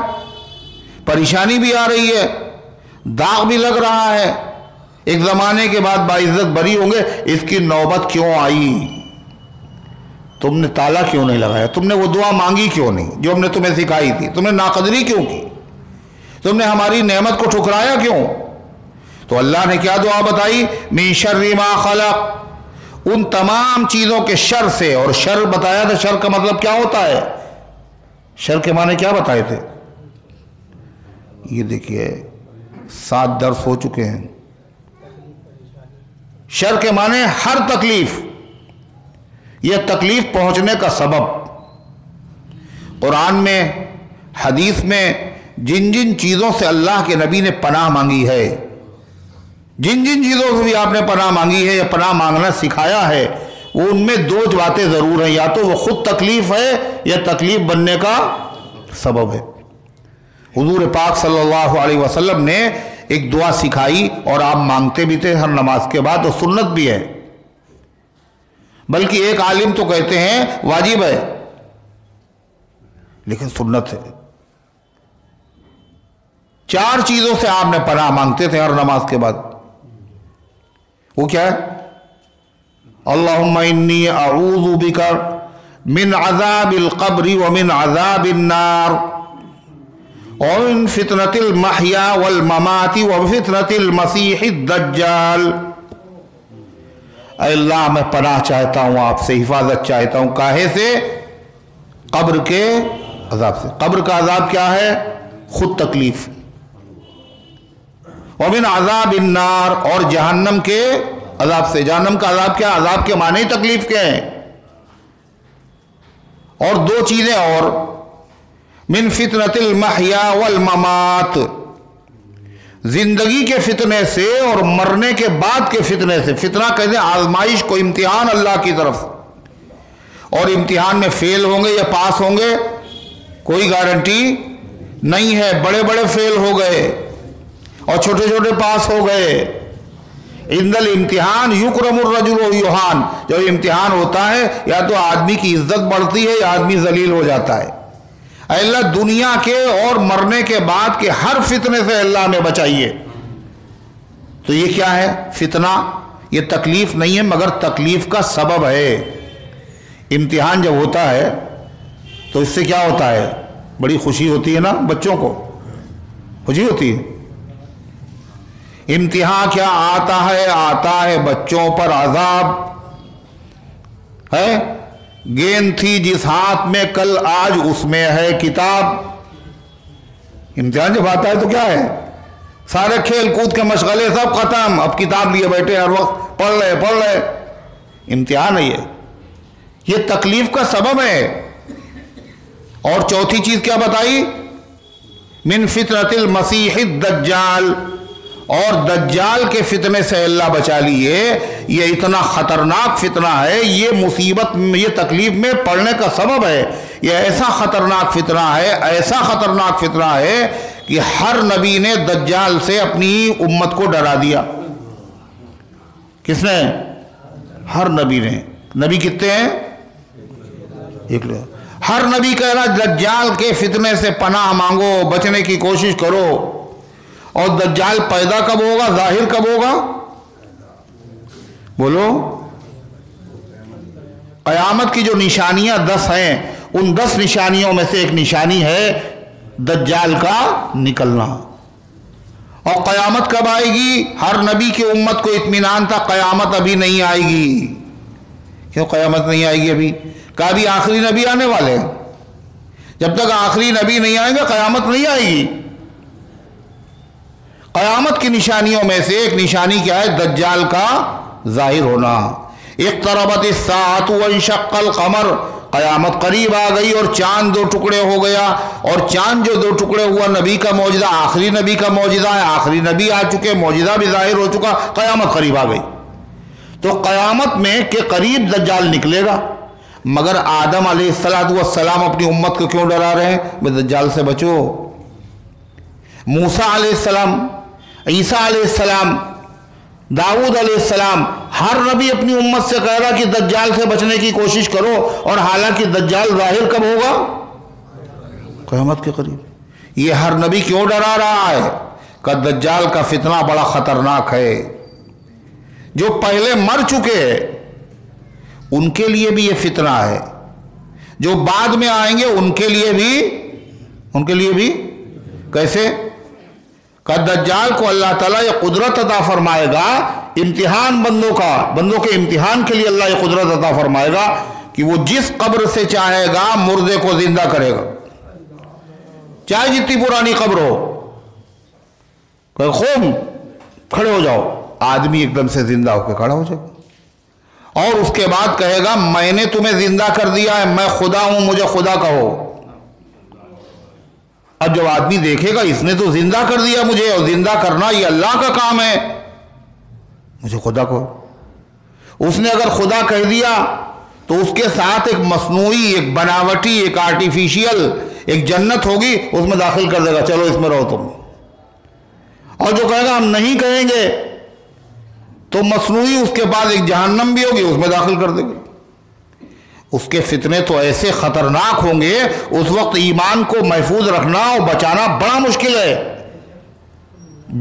پریشانی بھی آ رہی ہے، داغ بھی لگ رہا ہے، ایک زمانے کے بعد باعزت بری ہوں گے۔ اس کی نوبت کیوں آئی؟ تم نے تالا کیوں نہیں لگایا؟ تم نے وہ دعا مانگی کیوں نہیں جو ہم نے تمہیں سکھائی تھی؟ تم نے ناقدری کیوں کی؟ تم نے ہماری نعمت کو ٹھکرایا کیوں؟ تو اللہ نے کیا دعا بتائی؟ من شر ما خلق، ان تمام چیزوں کے شر سے۔ اور شر بتایا تھا، شر کا مطلب کیا ہوتا ہے؟ شر کے معنی کیا بتائے تھے؟ یہ دیکھیے 7 درس ہو چکے ہیں۔ شر کے معنی ہر تکلیف، یہ تکلیف پہنچنے کا سبب۔ قرآن میں، حدیث میں جن جن چیزوں سے اللہ کے نبی نے پناہ مانگی ہے، جن جن چیزوں سے بھی آپ نے پناہ مانگی ہے یا پناہ مانگنا سکھایا ہے، وہ ان میں 2 باتیں ضرور ہیں، یا تو وہ خود تکلیف ہے یا تکلیف بننے کا سبب ہے۔ حضور پاک صلی اللہ علیہ وسلم نے ایک دعا سکھائی اور آپ مانگتے بھی تھے ہر نماز کے بعد، اور سنت بھی ہے، بلکہ ایک عالم تو کہتے ہیں واجب ہے، لیکن سنت ہے۔ 4 چیزوں سے آپ نے پناہ مانگتے تھے ہر نماز کے بعد، وہ کیا ہے؟ اللہم انی اعوذ بک من عذاب القبر ومن عذاب النار ومن فتنة المحیا والممات وفتنة المسیح الدجال۔ اے اللہ میں پناہ چاہتا ہوں آپ سے، حفاظت چاہتا ہوں، کاہے سے؟ قبر کے عذاب سے۔ قبر کا عذاب کیا ہے؟ خود تکلیف۔ ومن عذاب النار، اور جہنم کے عذاب سے۔ جہنم کا عذاب کیا؟ عذاب کے معنی تکلیف کے ہیں۔ اور 2 چیزیں اور، من فتنة المحیا والممات، زندگی کے فتنے سے اور مرنے کے بعد کے فتنے سے۔ فتنہ کہتے ہیں آزمائش کو، امتحان اللہ کی طرف، اور امتحان میں فیل ہوں گے یا پاس ہوں گے کوئی گارنٹی نہیں ہے۔ بڑے بڑے فیل ہو گئے اور چھوٹے چھوٹے پاس ہو گئے۔ عند الامتحان یکرم الرجل و یہان، جب امتحان ہوتا ہے یا تو آدمی کی عزت بڑھتی ہے یا آدمی ذلیل ہو جاتا ہے۔ اے اللہ دنیا کے اور مرنے کے بعد کے ہر فتنے سے اللہ میں بچائیے۔ تو یہ کیا ہے؟ فتنہ، یہ تکلیف نہیں ہے مگر تکلیف کا سبب ہے۔ امتحان جب ہوتا ہے تو اس سے کیا ہوتا ہے؟ بڑی خوشی ہوتی ہے نا، بچوں کو خوشی ہوتی ہے۔ امتحان کیا آتا ہے؟ آتا ہے بچوں پر عذاب ہے۔ گیند تھی جس ہاتھ میں کل آج اس میں ہے کتاب۔ امتحان جب آتا ہے تو کیا ہے؟ سارے کھیل کود کے مشغلے سب ختم، اب کتاب لیے بیٹھے ہر وقت پڑھ رہے۔ امتحان ہے یہ تکلیف کا سبب ہے۔ اور چوتھی چیز کیا بتائی؟ من فتنة المسیح الدجال، اور دجال کے فتنے سے اللہ بچا لیے۔ یہ اتنا خطرناک فتنہ ہے، یہ مصیبت، یہ تکلیف میں پڑنے کا سبب ہے۔ یہ ایسا خطرناک فتنہ ہے، ایسا خطرناک فتنہ ہے کہ ہر نبی نے دجال سے اپنی امت کو ڈرا دیا۔ کس نے؟ ہر نبی نے۔ نبی کتنے ہیں؟ ایک لوگ۔ ہر نبی کہہ رہا دجال کے فتنے سے پناہ مانگو، بچنے کی کوشش کرو۔ اور دجال پیدا کب ہوگا؟ ظاہر کب ہوگا؟ بولو۔ قیامت کی جو نشانیاں 10 ہیں، ان 10 نشانیوں میں سے ایک نشانی ہے دجال کا نکلنا۔ اور قیامت کب آئے گی؟ ہر نبی کی امت کو اطمینان تھا قیامت ابھی نہیں آئے گی۔ کیوں قیامت نہیں آئے گی ابھی؟ کہ ابھی آخری نبی آنے والے ہیں، جب تک آخری نبی نہیں آئیں گے قیامت نہیں آئے گی۔ قیامت کی نشانیوں میں سے ایک نشانی کیا ہے؟ دجال کا ظاہر ہونا۔ اقتربت الساعۃ وانشق القمر، قیامت قریب آ گئی اور چاند 2 ٹکڑے ہو گیا، اور چاند جو 2 ٹکڑے ہوا نبی کا معجزہ، آخری نبی کا معجزہ ہے، آخری نبی آ چکے، معجزہ بھی ظاہر ہو چکا، قیامت قریب آ گئی۔ تو قیامت میں کہ قریب دجال نکلے گا، مگر آدم علیہ السلام اپنی امت کو کیوں ڈرا رہے ہیں؟ بے دجال سے بچو۔ موسیٰ علیہ السلام، عیسیٰ علیہ السلام، داؤد علیہ السلام، ہر نبی اپنی امت سے کہہ رہا کہ دجال سے بچنے کی کوشش کرو، اور حالانکہ دجال ظاہر کب ہوگا؟ قیامت کے قریب۔ یہ ہر نبی کیوں ڈرا رہا ہے؟ کہ دجال کا فتنہ بڑا خطرناک ہے، جو پہلے مر چکے ان کے لیے بھی یہ فتنہ ہے، جو بعد میں آئیں گے ان کے لیے بھی کیسے؟ کہ دجال کو اللہ تعالیٰ یہ قدرت عطا فرمائے گا، امتحان بندوں کے امتحان کے لیے اللہ یہ قدرت عطا فرمائے گا کہ وہ جس قبر سے چاہے گا مردے کو زندہ کرے گا، چاہے جتنی پرانی قبر ہو۔ کہ قوم کھڑے ہو جاؤ، آدمی ایک دم سے زندہ ہو کے کھڑا ہو جائے گا، اور اس کے بعد کہے گا میں نے تمہیں زندہ کر دیا ہے، میں خدا ہوں، مجھے خدا کہو۔ اب جب آدمی دیکھے گا اس نے تو زندہ کر دیا مجھے، اور زندہ کرنا یہ اللہ کا کام ہے، مجھے خدا کہو۔ اس نے اگر خدا کہہ دیا تو اس کے ساتھ ایک مصنوعی، ایک بناوٹی، ایک آرٹیفیشیل ایک جنت ہوگی، اس میں داخل کر دے گا، چلو اس میں رہو تم۔ اور جو کہے گا ہم نہیں کہیں گے تو مصنوعی اس کے بعد ایک جہنم بھی ہوگی، اس میں داخل کر دے گا۔ اس کے فتنے تو ایسے خطرناک ہوں گے، اس وقت ایمان کو محفوظ رکھنا اور بچانا بڑا مشکل ہے۔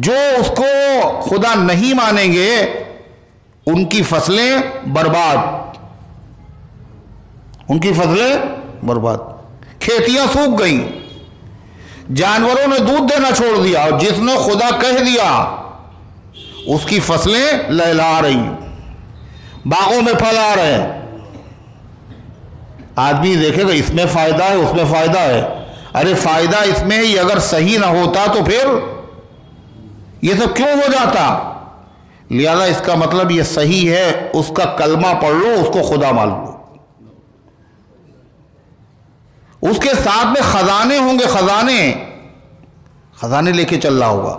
جو اس کو خدا نہیں مانیں گے ان کی فصلیں برباد، ان کی فصلیں برباد، کھیتیاں سوکھ گئیں، جانوروں نے دودھ دینا چھوڑ دیا، اور جس نے خدا کہہ دیا اس کی فصلیں لہلا رہی، باغوں میں پھل آ رہے ہیں۔ آدمی دیکھے گا اس میں فائدہ ہے، اس میں فائدہ ہے، ارے فائدہ اس میں ہی اگر صحیح نہ ہوتا تو پھر یہ سب کیوں ہو جاتا؟ لہذا اس کا مطلب یہ صحیح ہے، اس کا کلمہ پڑھ لو، اس کو خدا مان لو۔ اس کے ساتھ میں خزانے ہوں گے، خزانے لے کے چل رہا ہوگا۔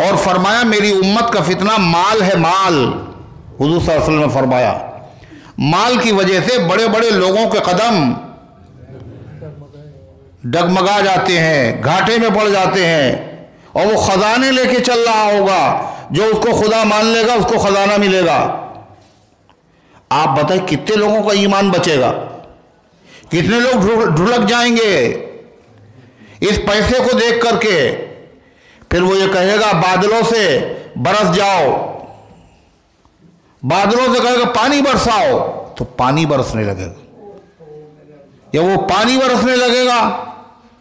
اور فرمایا میری امت کا فتنہ مال ہے، مال۔ حضور صلی اللہ علیہ وسلم نے فرمایا مال کی وجہ سے بڑے بڑے لوگوں کے قدم ڈگمگا جاتے ہیں، گھاٹے میں پڑ جاتے ہیں، اور وہ خزانے لے کے چل رہا ہوگا۔ جو اس کو خدا مان لے گا اس کو خزانہ ملے گا۔ آپ بتائیں کتنے لوگوں کا ایمان بچے گا؟ کتنے لوگ ڈھلک جائیں گے اس پیسے کو دیکھ کر کے؟ پھر وہ یہ کہے گا بادلوں سے برس جاؤ، بادلوں سے کہے گا پانی برساؤ، تو پانی برسنے لگے گا، یا وہ پانی برسنے لگے گا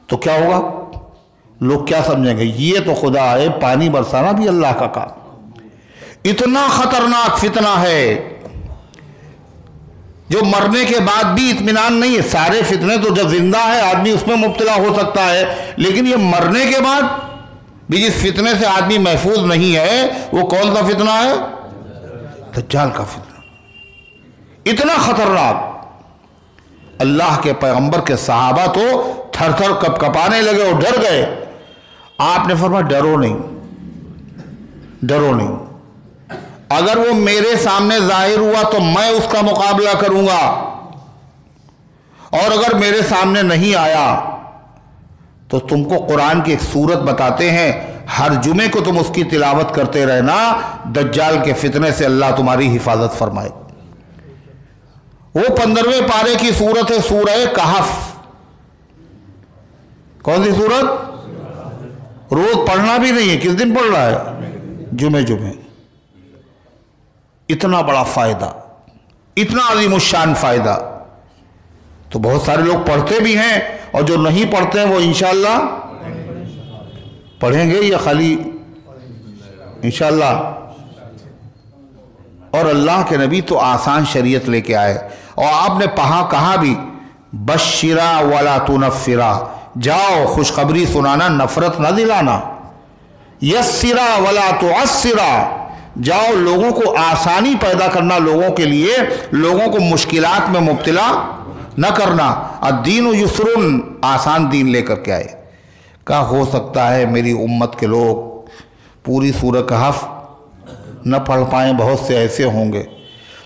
تو کیا ہوگا؟ لوگ کیا سمجھیں گے؟ یہ تو خدا ہے، پانی برسانا بھی اللہ کا کام۔ اتنا خطرناک فتنہ ہے جو مرنے کے بعد بھی اطمینان نہیں ہے۔ سارے فتنے تو جب زندہ ہے آدمی اس میں مبتلا ہو سکتا ہے، لیکن یہ مرنے کے بعد بھی جس فتنے سے آدمی محفوظ نہیں ہے وہ کون سا فتنہ ہے؟ دجال کا فتنہ۔ اتنا خطرناک، اللہ کے پیغمبر کے صحابہ تو تھر تھر کپ کپانے لگے اور ڈر گئے۔ آپ نے فرمایا ڈرو نہیں، ڈرو نہیں، اگر وہ میرے سامنے ظاہر ہوا تو میں اس کا مقابلہ کروں گا، اور اگر میرے سامنے نہیں آیا تو تم کو قرآن کی ایک سورت بتاتے ہیں، ہر جمعے کو تم اس کی تلاوت کرتے رہنا، دجال کے فتنے سے اللہ تمہاری حفاظت فرمائے۔ وہ 15ویں پارے کی سورت ہے سورہ کہف۔ کون سی سورت؟ روز پڑھنا بھی نہیں ہے، کس دن پڑھ رہا ہے؟ جمعے۔ اتنا بڑا فائدہ، اتنا عظیم الشان فائدہ، تو بہت سارے لوگ پڑھتے بھی ہیں، اور جو نہیں پڑھتے ہیں وہ انشاءاللہ پڑھیں گے، یا خالی انشاءاللہ۔ اور اللہ کے نبی تو آسان شریعت لے کے آئے، اور آپ نے کہا بھی بشرا ولا تنفرا، جاؤ خوشخبری سنانا، نفرت نہ دلانا، یسرا ولا تعسرا، جاؤ لوگوں کو آسانی پیدا کرنا، لوگوں کے لیے، لوگوں کو مشکلات میں مبتلا نہ کرنا، الدین یسرن، آسان دین لے کر کے آئے۔ کہا ہو سکتا ہے میری امت کے لوگ پوری سورہ کہف نہ پڑھ پائیں، بہت سے ایسے ہوں گے۔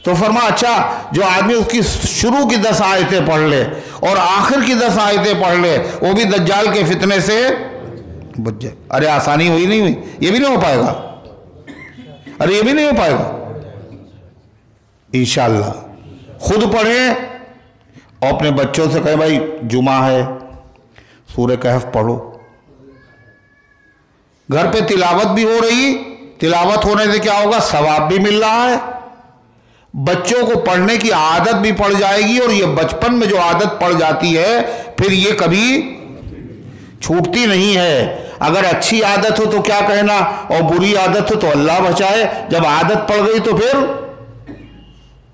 تو فرمایا اچھا جو آدمی اس کی شروع کی 10 آیتیں پڑھ لے اور آخر کی 10 آیتیں پڑھ لے، وہ بھی دجال کے فتنے سے بچ جائے۔ ارے آسانی ہوئی نہیں ہوئی؟ یہ بھی نہیں ہو پائے گا، ارے یہ بھی نہیں ہو پائے گا انشاءاللہ۔ خود پڑھیں اور اپنے بچوں سے کہیں بھائی جمعہ ہے سورہ کہف پڑھو۔ گھر پہ تلاوت بھی ہو رہی، تلاوت ہونے سے کیا ہوگا؟ ثواب بھی مل رہا ہے، بچوں کو پڑھنے کی عادت بھی پڑ جائے گی، اور یہ بچپن میں جو عادت پڑ جاتی ہے پھر یہ کبھی چھوٹتی نہیں ہے۔ اگر اچھی عادت ہو تو کیا کہنا، اور بری عادت ہو تو اللہ بچائے، جب عادت پڑ گئی تو پھر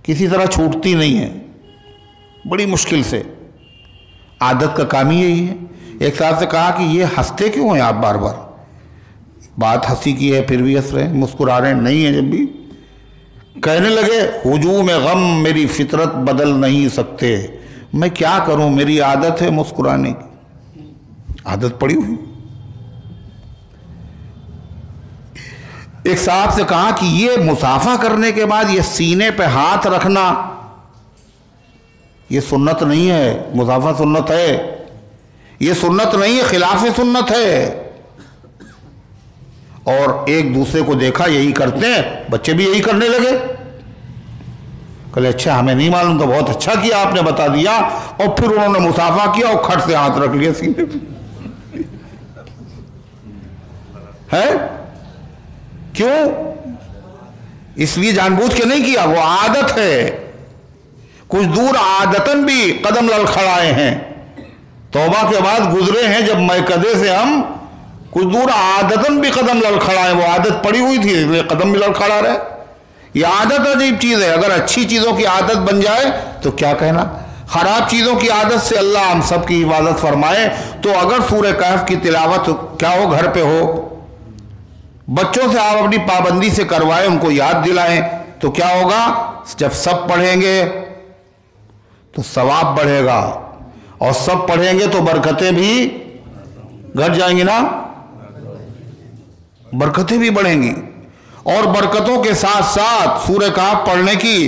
کسی طرح چھوٹتی نہیں ہے، بڑی مشکل سے۔ عادت کا کام ہی یہی ہے۔ ایک صاحب سے کہا کہ یہ ہنستے کیوں ہیں آپ بار بار؟ بات ہنسی کی ہے پھر بھی ہنس رہے ہیں، مسکرا رہے ہیں، نہیں ہے جب بھی۔ کہنے لگے ہجوم غم میری فطرت بدل نہیں سکتے، میں کیا کروں، میری عادت ہے مسکرانے کی، عادت پڑی ہوئی۔ ایک صاحب سے کہا کہ یہ مصافحہ کرنے کے بعد یہ سینے پہ ہاتھ رکھنا یہ سنت نہیں ہے، مصافحہ سنت ہے، یہ سنت نہیں ہے، خلاف سنت ہے۔ اور ایک دوسرے کو دیکھا یہی کرتے ہیں، بچے بھی یہی کرنے لگے۔ کہلے اچھا ہمیں نہیں معلوم، تو بہت اچھا کیا آپ نے بتا دیا۔ اور پھر انہوں نے مصافحہ کیا اور کھٹ سے ہاتھ رکھ لیا سینے پہ۔ ہے کیوں؟ اس لیے جان بوجھ کے نہیں کیا، وہ عادت ہے۔ کچھ دور عادتاً بھی قدم لڑکھڑائے ہیں، توبہ کے بعد گزرے ہیں جب میکدے سے ہم کچھ دور عادتاً بھی قدم لڑکھڑائے، وہ عادت پڑی ہوئی تھی اس لیے قدم بھی لڑکھڑا رہے۔ یہ عادت عجیب چیز ہے، اگر اچھی چیزوں کی عادت بن جائے تو کیا کہنا، خراب چیزوں کی عادت سے اللہ ہم سب کی حفاظت فرمائے۔ تو اگر سورہ کہف کی تلاوت کیا ہو، گھر پہ ہو، بچوں سے آپ اپنی پابندی سے کروائیں، ان کو یاد دلائیں، تو کیا ہوگا؟ جب سب پڑھیں گے تو ثواب بڑھے گا، اور سب پڑھیں گے تو برکتیں بھی گھٹ جائیں گی نا، برکتیں بھی بڑھیں گی۔ اور برکتوں کے ساتھ ساتھ سورہ کہف پڑھنے کی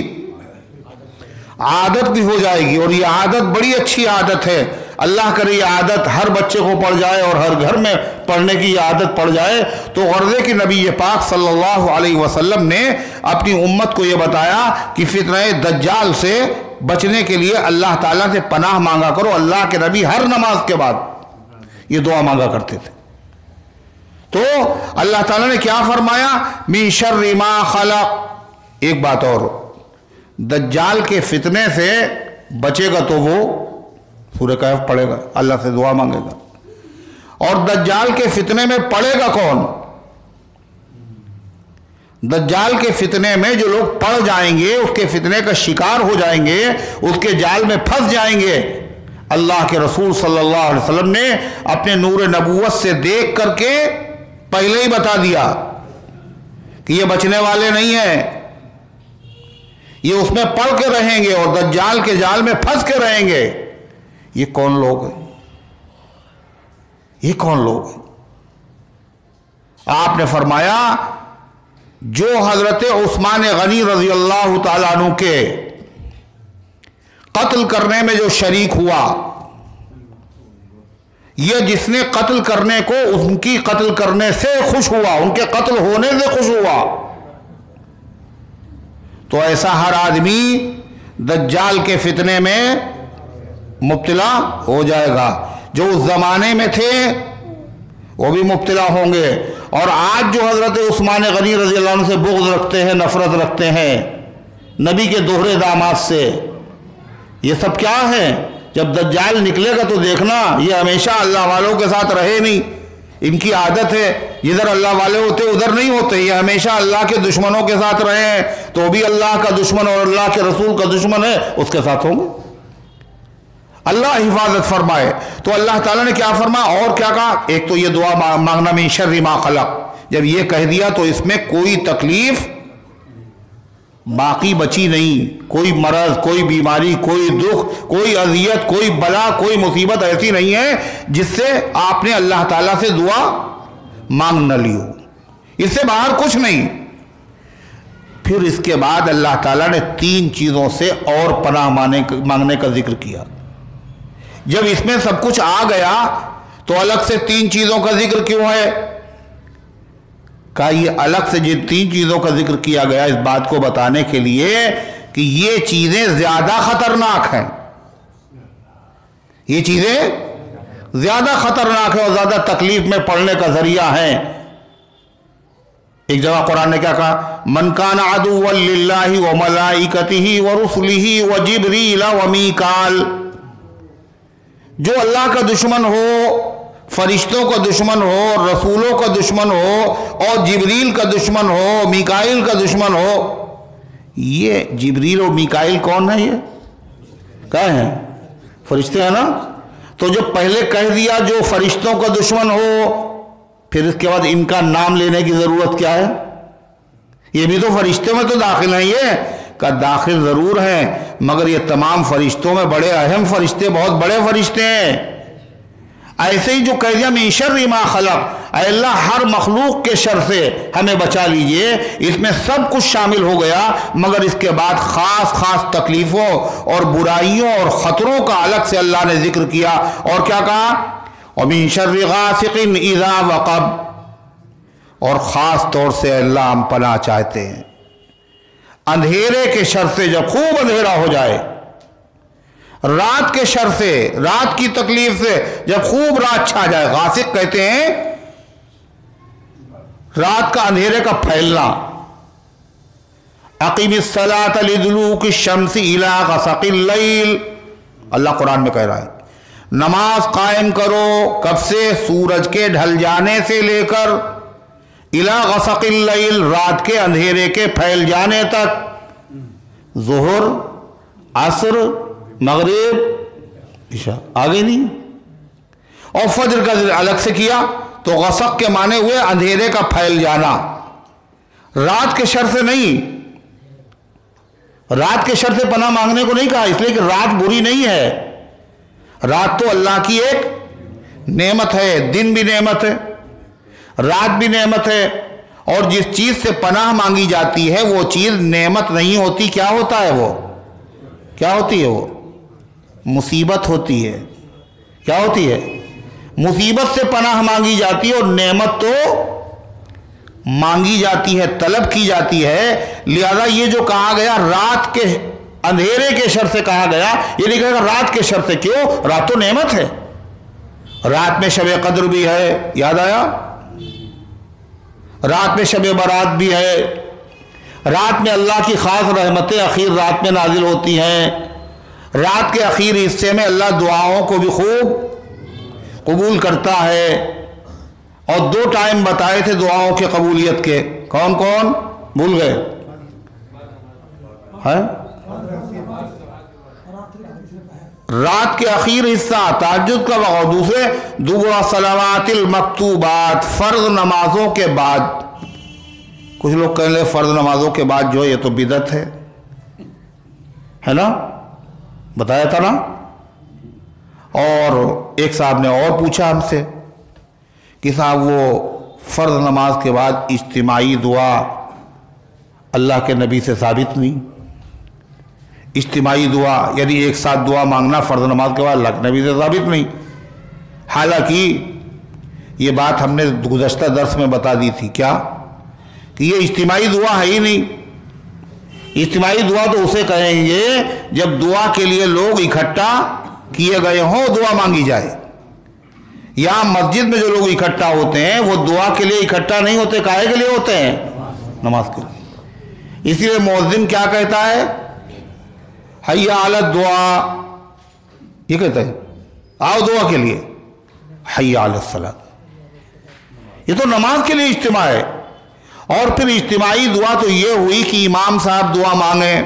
عادت بھی ہو جائے گی، اور یہ عادت بڑی اچھی عادت ہے۔ اللہ کرے یہ عادت ہر بچے کو پڑ جائے اور ہر گھر میں پڑھنے کی یہ عادت پڑ جائے، تو غرض ہے کہ نبی پاک صلی اللہ علیہ وسلم نے اپنی امت کو یہ بتایا کہ فتنہ دجال سے بچنے کے لیے اللہ تعالیٰ سے پناہ مانگا کرو۔ اللہ کے نبی ہر نماز کے بعد یہ دعا مانگا کرتے تھے۔ تو اللہ تعالیٰ نے کیا فرمایا؟ من شر ما خلق۔ ایک بات اور، دجال کے فتنے سے بچے گا تو وہ سورہ کہف پڑھے گا، اللہ سے دعا مانگے گا۔ اور دجال کے فتنے میں پڑے گا کون؟ دجال کے فتنے میں جو لوگ پڑ جائیں گے، اس کے فتنے کا شکار ہو جائیں گے، اس کے جال میں پھنس جائیں گے، اللہ کے رسول صلی اللہ علیہ وسلم نے اپنے نور نبوت سے دیکھ کر کے پہلے ہی بتا دیا کہ یہ بچنے والے نہیں ہیں، یہ اس میں پڑ کے رہیں گے اور دجال کے جال میں پھنس کے رہیں گے۔ یہ کون لوگ ہیں؟ یہ کون لوگ ہیں؟ آپ نے فرمایا جو حضرت عثمان غنی رضی اللہ تعالیٰ عنہ کے قتل کرنے میں جو شریک ہوا، یہ جس نے قتل کرنے کو ان کی قتل کرنے سے خوش ہوا، ان کے قتل ہونے سے خوش ہوا، تو ایسا ہر آدمی دجال کے فتنے میں مبتلا ہو جائے گا۔ جو اس زمانے میں تھے وہ بھی مبتلا ہوں گے، اور آج جو حضرت عثمان غنی رضی اللہ عنہ سے بغض رکھتے ہیں، نفرت رکھتے ہیں، نبی کے دوہرے داماد سے، یہ سب کیا ہے؟ جب دجال نکلے گا تو دیکھنا یہ ہمیشہ اللہ والوں کے ساتھ رہے نہیں، ان کی عادت ہے جدھر اللہ والے ہوتے ادھر نہیں ہوتے، یہ ہمیشہ اللہ کے دشمنوں کے ساتھ رہے ہیں، تو بھی اللہ کا دشمن اور اللہ کے رسول کا دشمن ہے، اس کے ساتھ ہوں گے۔ اللہ حفاظت فرمائے۔ تو اللہ تعالیٰ نے کیا فرمایا اور کیا کہا؟ ایک تو یہ دعا مانگنا من شر ما خلق، جب یہ کہہ دیا تو اس میں کوئی تکلیف باقی بچی نہیں. کوئی مرض، کوئی بیماری، کوئی دکھ، کوئی اذیت، کوئی بلا، کوئی مصیبت ایسی نہیں ہے جس سے آپ نے اللہ تعالیٰ سے دعا مانگ نہ لی ہو. اس سے باہر کچھ نہیں. پھر اس کے بعد اللہ تعالیٰ نے 3 چیزوں سے اور پناہ مانگنے کا ذکر کیا. جب اس میں سب کچھ آ گیا تو الگ سے 3 چیزوں کا ذکر کیوں ہے؟ کہا یہ الگ سے جن 3 چیزوں کا ذکر کیا گیا اس بات کو بتانے کے لیے کہ یہ چیزیں زیادہ خطرناک ہیں. یہ چیزیں زیادہ خطرناک ہیں اور زیادہ تکلیف میں پڑنے کا ذریعہ ہیں. ایک جگہ قرآن نے کیا کہا؟ من کان عدوا للہ وملائکتہ ورسلہ وجبریل ومیکال. جو اللہ کا دشمن ہو، فرشتوں کا دشمن ہو، رسولوں کا دشمن ہو، اور جبریل کا دشمن ہو، میکائیل کا دشمن ہو. یہ جبریل اور میکائیل کون ہے؟ یہ کیا ہیں؟ فرشتے ہیں نا. تو جب پہلے کہہ دیا جو فرشتوں کا دشمن ہو، پھر اس کے بعد ان کا نام لینے کی ضرورت کیا ہے؟ یہ بھی تو فرشتوں میں تو داخل ہیں. یہ کا داخل ضرور ہیں مگر یہ تمام فرشتوں میں بڑے اہم فرشتے، بہت بڑے فرشتے ہیں. ایسے ہی جو کہہ دیا من شر ما خلق، اے اللہ ہر مخلوق کے شر سے ہمیں بچا لیجئے، اس میں سب کچھ شامل ہو گیا. مگر اس کے بعد خاص خاص تکلیفوں اور برائیوں اور خطروں کا الگ سے اللہ نے ذکر کیا. اور کیا کہا؟ وَمِن شَرِّ غَاسِقٍ إِذَا وَقَبَ. اور خاص طور سے اللہ ہم پناہ چاہتے ہیں اندھیرے کے شر سے. جب خوب اندھیرا ہو جائے، رات کے شر سے، رات کی تکلیف سے، جب خوب رات چھا جائے. غاسق کہتے ہیں رات کا اندھیرے کا پھیلنا. اقیم الصلاۃ لدلوک الشمس الی غسق اللیل. اللہ قرآن میں کہہ رہا ہے نماز قائم کرو کب سے؟ سورج کے ڈھل جانے سے لے کر الی غسق اللیل، رات کے اندھیرے کے پھیل جانے تک. ظہر، عصر، مغرب، عشاء آگے نہیں. اور فجر کا ذکر الگ سے کیا تو غسق کے معنی ہوئے اندھیرے کا پھیل جانا. رات کے شر سے نہیں، رات کے شر سے پناہ مانگنے کو نہیں کہا، اس لیے کہ رات بری نہیں ہے. رات تو اللہ کی ایک نعمت ہے، دن بھی نعمت ہے، رات بھی نعمت ہے. اور جس چیز سے پناہ مانگی جاتی ہے وہ چیز نعمت نہیں ہوتی. کیا ہوتا ہے وہ؟ کیا ہوتی ہے وہ؟ مصیبت ہوتی ہے. کیا ہوتی ہے؟ مصیبت سے پناہ مانگی جاتی ہے، اور نعمت تو مانگی جاتی ہے، طلب کی جاتی ہے. لہذا یہ جو کہا گیا رات کے اندھیرے کے شر سے کہا گیا، یہ نہیں کہا گا رات کے شر سے. کیوں؟ رات تو نعمت ہے. رات میں شب قدر بھی ہے، یاد آیا؟ رات میں شب برات بھی ہے. رات میں اللہ کی خاص رحمتیں اخیر رات میں نازل ہوتی ہیں. رات کے اخیر حصے میں اللہ دعاؤں کو بھی خوب قبول کرتا ہے. اور 2 ٹائم بتائے تھے دعاؤں کے قبولیت کے. کون کون؟ بھول گئے؟ رات کے اخیر حصہ تہجد کا وقت، اور دوسرے دبر صلوات المکتوبات، فرض نمازوں کے بعد. کچھ لوگ کہہ لیں فرض نمازوں کے بعد جو یہ تو بدعت ہے نا، بتایا تھا نا. اور ایک صاحب نے اور پوچھا ہم سے کہ صاحب وہ فرض نماز کے بعد اجتماعی دعا اللہ کے نبی سے ثابت نہیں. اجتماعی دعا یعنی ایک ساتھ دعا مانگنا فرض نماز کے بعد اللہ کے نبی سے ثابت نہیں. حالانکہ یہ بات ہم نے گزشتہ درس میں بتا دی تھی. کیا؟ کہ یہ اجتماعی دعا ہے ہی نہیں. اجتماعی دعا تو اسے کہیں گے جب دعا کے لیے لوگ اکٹھا کیے گئے ہوں، دعا مانگی جائے. یہاں مسجد میں جو لوگ اکٹھا ہوتے ہیں وہ دعا کے لیے اکٹھا نہیں ہوتے. کاہے کے لیے ہوتے ہیں؟ نماز کے لیے. اسی لیے مؤذن کیا کہتا ہے؟ حی علی الدعاء. یہ کہتا ہے آؤ دعا کے لیے. حی علی الصلاۃ. یہ تو نماز کے لیے اجتماع ہے. اور پھر اجتماعی دعا تو یہ ہوئی کہ امام صاحب دعا مانگیں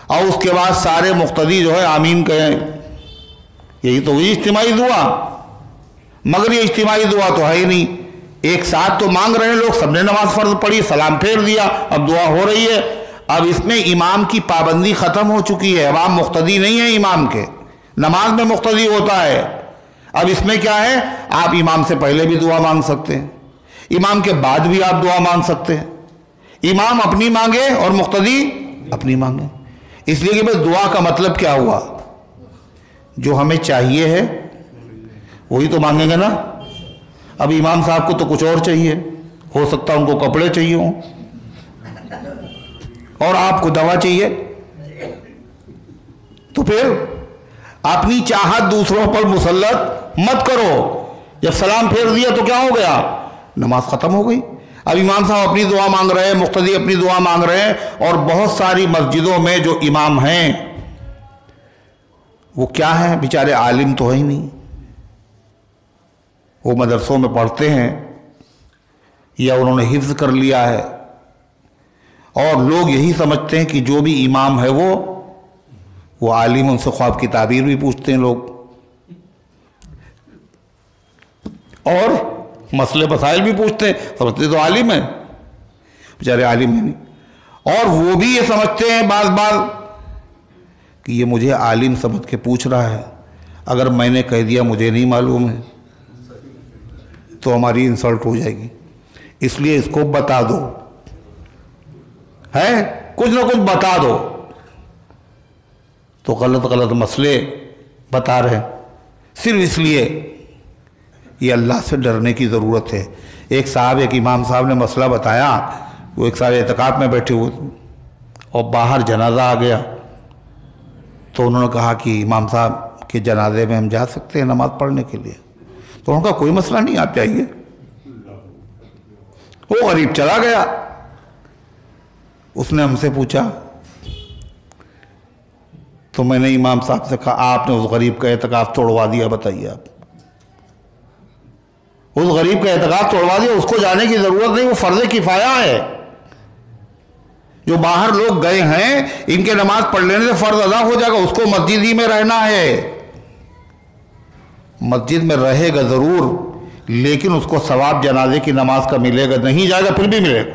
اور اس کے بعد سارے مقتدی جو ہے آمین کہیں. یہی تو ہوئی اجتماعی دعا. مگر یہ اجتماعی دعا تو ہے ہی نہیں. ایک ساتھ تو مانگ رہے ہیں لوگ، سب نے نماز فرض پڑھی، سلام پھیر دیا، اب دعا ہو رہی ہے. اب اس میں امام کی پابندی ختم ہو چکی ہے، اب آپ مقتدی نہیں ہیں امام کے، نماز میں مقتدی ہوتا ہے۔ اب اس میں کیا ہے، آپ امام سے پہلے بھی دعا مانگ سکتے ہیں، امام کے بعد بھی آپ دعا مانگ سکتے ہیں، امام اپنی مانگے اور مقتدی اپنی مانگے۔ اس لیے کہ بھئی دعا کا مطلب کیا ہوا، جو ہمیں چاہیے ہے وہی تو مانگیں گے نا۔ اب امام صاحب کو تو کچھ اور چاہیے، ہو سکتا ہے ان کو کپڑے چاہیے ہوں، اور آپ کو دوا چاہیے، تو پھر اپنی چاہت دوسروں پر مسلط مت کرو۔ جب سلام پھیر دیا تو کیا ہو گیا، نماز ختم ہو گئی۔ اب امام صاحب اپنی دعا مانگ رہے ہیں، مقتدی اپنی دعا مانگ رہے ہیں، اور بہت ساری مسجدوں میں جو امام ہیں وہ کیا ہیں، بیچارے عالم تو ہے ہی نہیں، وہ مدرسوں میں پڑھتے ہیں یا انہوں نے حفظ کر لیا ہے، اور لوگ یہی سمجھتے ہیں کہ جو بھی امام ہے وہ عالم، ان سے خواب کی تعبیر بھی پوچھتے ہیں لوگ، اور مسئلے مسائل بھی پوچھتے ہیں، سمجھتے تو عالم ہے، بیچارے عالم ہے نہیں۔ اور وہ بھی یہ سمجھتے ہیں بعض کہ یہ مجھے عالم سمجھ کے پوچھ رہا ہے، اگر میں نے کہہ دیا مجھے نہیں معلوم ہے تو ہماری انسلٹ ہو جائے گی، اس لیے اس کو بتا دو، ہے کچھ نہ کچھ بتا دو۔ تو غلط مسئلے بتا رہے ہیں، صرف اس لیے یہ اللہ سے ڈرنے کی ضرورت ہے۔ ایک امام صاحب نے مسئلہ بتایا، وہ ایک صاحب اعتکاف میں بیٹھے ہوئے اور باہر جنازہ آ گیا، تو انہوں نے کہا کہ امام صاحب کے جنازے میں ہم جا سکتے ہیں نماز پڑھنے کے لیے؟ تو انہوں نے کہا کوئی مسئلہ نہیں، آپ جائیے۔ وہ غریب چلا گیا، اس نے ہم سے پوچھا، تو میں نے امام صاحب سے کہا آپ نے اس غریب کا اعتکاف توڑوا دیا، بتائیے آپ، اس غریب کا اعتکاف توڑوا دیا، اس کو جانے کی ضرورت نہیں، وہ فرض کفایہ ہے۔ جو باہر لوگ گئے ہیں ان کے نماز پڑھ لینے سے فرض ادا ہو جائے گا، اس کو مسجد ہی میں رہنا ہے، مسجد میں رہے گا ضرور، لیکن اس کو ثواب جنازے کی نماز کا ملے گا، نہیں جائے گا پھر بھی ملے گا،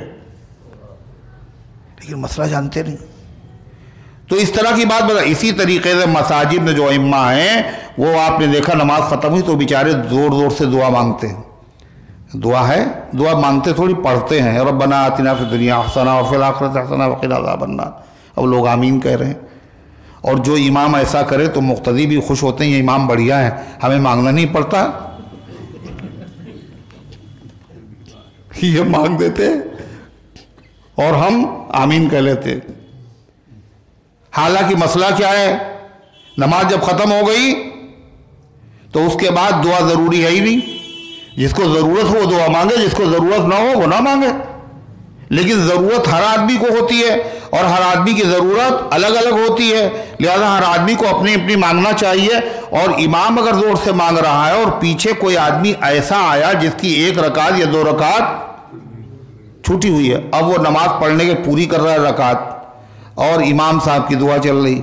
لیکن مسئلہ جانتے نہیں۔ تو اس طرح کی بات بتا۔ اسی طریقے سے مساجد میں جو ائمہ ہیں، وہ آپ نے دیکھا نماز ختم ہوئی تو بیچارے زور زور سے دعا مانگتے ہیں، دعا ہے، دعا مانگتے تھوڑی پڑھتے ہیں، ربنا آتنا فی الدنیا حسنہ وفی الآخرۃ حسنہ وقنا عذاب النار، اب لوگ آمین کہہ رہے ہیں۔ اور جو امام ایسا کرے تو مقتدی بھی خوش ہوتے ہیں، یہ امام بڑھیا ہے، ہمیں مانگنا نہیں پڑتا، یہ مانگ دیتے اور ہم آمین کہہ لیتے۔ حالانکہ مسئلہ کیا ہے، نماز جب ختم ہو گئی تو اس کے بعد دعا ضروری ہے ہی نہیں، جس کو ضرورت ہو وہ دعا مانگے، جس کو ضرورت نہ ہو وہ نہ مانگے۔ لیکن ضرورت ہر آدمی کو ہوتی ہے، اور ہر آدمی کی ضرورت الگ الگ ہوتی ہے، لہذا ہر آدمی کو اپنی اپنی مانگنا چاہیے۔ اور امام اگر زور سے مانگ رہا ہے اور پیچھے کوئی آدمی ایسا آیا جس کی 1 رکعت یا 2 رکعت چھوٹی ہوئی ہے، اب وہ نماز پڑھنے کے پوری کر رہا ہے رکعت، اور امام صاحب کی دعا چل رہی،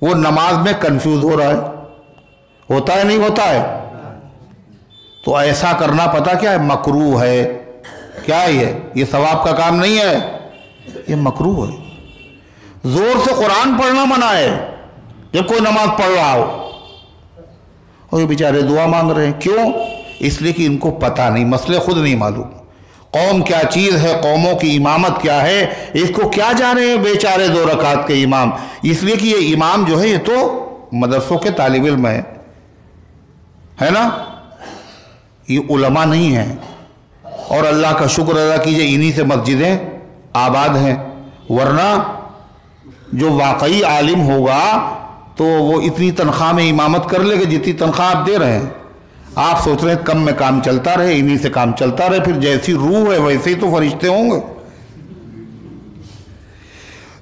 وہ نماز میں کنفیوز ہو رہا ہے، ہوتا ہے نہیں ہوتا ہے؟ تو ایسا کرنا پتہ کیا ہے، مکروہ ہے۔ کیا ہے یہ ثواب کا کام نہیں ہے، یہ مکروہ ہے۔ زور سے قرآن پڑھنا منع ہے جب کوئی نماز پڑھ رہا ہو، اور یہ بیچارے دعا مانگ رہے ہیں، کیوں؟ اس لیے کہ ان کو پتہ نہیں، مسئلے خود نہیں معلوم، قوم کیا چیز ہے، قوموں کی امامت کیا ہے، اس کو کیا جانے ہیں بیچارے 2 رکعت کے امام۔ اس لیے کہ یہ امام جو ہے یہ تو مدرسوں کے طالب علم ہے نا، یہ علماء نہیں ہیں، اور اللہ کا شکر ادا کیجئے انہی سے مسجدیں آباد ہیں، ورنہ جو واقعی عالم ہوگا تو وہ اتنی تنخواہ میں امامت کر لے گا جتنی تنخواہ آپ دے رہے ہیں۔ آپ سوچ رہے ہیں کم میں کام چلتا رہے، انہی سے کام چلتا رہے، پھر جیسی روح ہے ویسے ہی تو فرشتے ہوں گے۔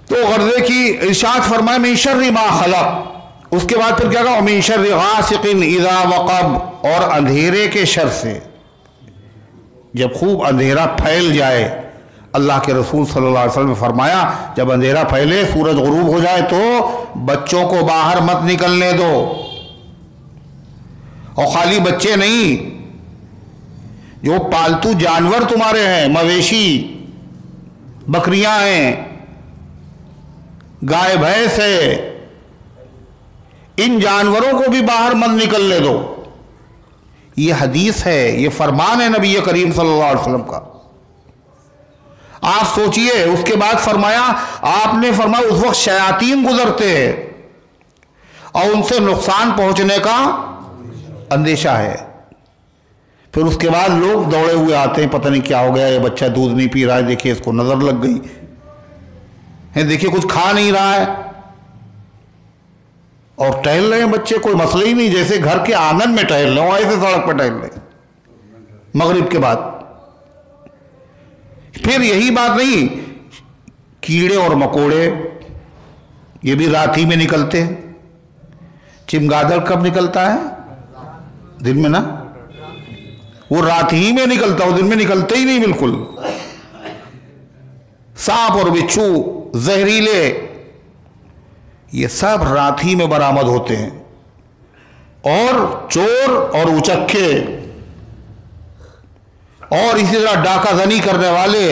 تو غرضے کی ارشاد فرمائے من شر ما خلق، اس کے بعد پھر کیا کہا، من شر غاسق اذا وقب، اور اندھیرے کے شر سے، جب خوب اندھیرا پھیل جائے۔ اللہ کے رسول صلی اللہ علیہ وسلم نے فرمایا جب اندھیرا پھیلے، سورج غروب ہو جائے تو بچوں کو باہر مت نکلنے دو، اور خالی بچے نہیں، جو پالتو جانور تمہارے ہیں، مویشی، بکریاں ہیں، گائے بھینس ہے، ان جانوروں کو بھی باہر مت نکلنے دو. یہ حدیث ہے، یہ فرمان ہے نبی کریم صلی اللہ علیہ وسلم کا. آپ سوچئے، اس کے بعد فرمایا، آپ نے فرمایا اس وقت شیاطین گزرتے ہیں اور ان سے نقصان پہنچنے کا اندیشہ ہے. پھر اس کے بعد لوگ دوڑے ہوئے آتے ہیں، پتہ نہیں کیا ہو گیا، یہ بچہ دودھ نہیں پی رہا ہے، دیکھیے اس کو نظر لگ گئی ہے، دیکھیے کچھ کھا نہیں رہا ہے، اور ٹہل رہے ہیں بچے، کوئی مسئلہ ہی نہیں، جیسے گھر کے آنگن میں ٹہل رہے ہوں ایسے سڑک پہ ٹہل رہے مغرب کے بعد. پھر یہی بات نہیں، کیڑے اور مکوڑے یہ بھی رات ہی میں نکلتے ہیں. چمگادڑ کب نکلتا ہے؟ دن میں نا، وہ رات ہی میں نکلتا، وہ دن میں نکلتے ہی نہیں بالکل. سانپ اور بچھو زہریلے یہ سب رات ہی میں برآمد ہوتے ہیں. اور چور اور اچکے اور اسی طرح ڈاکہ زنی کرنے والے،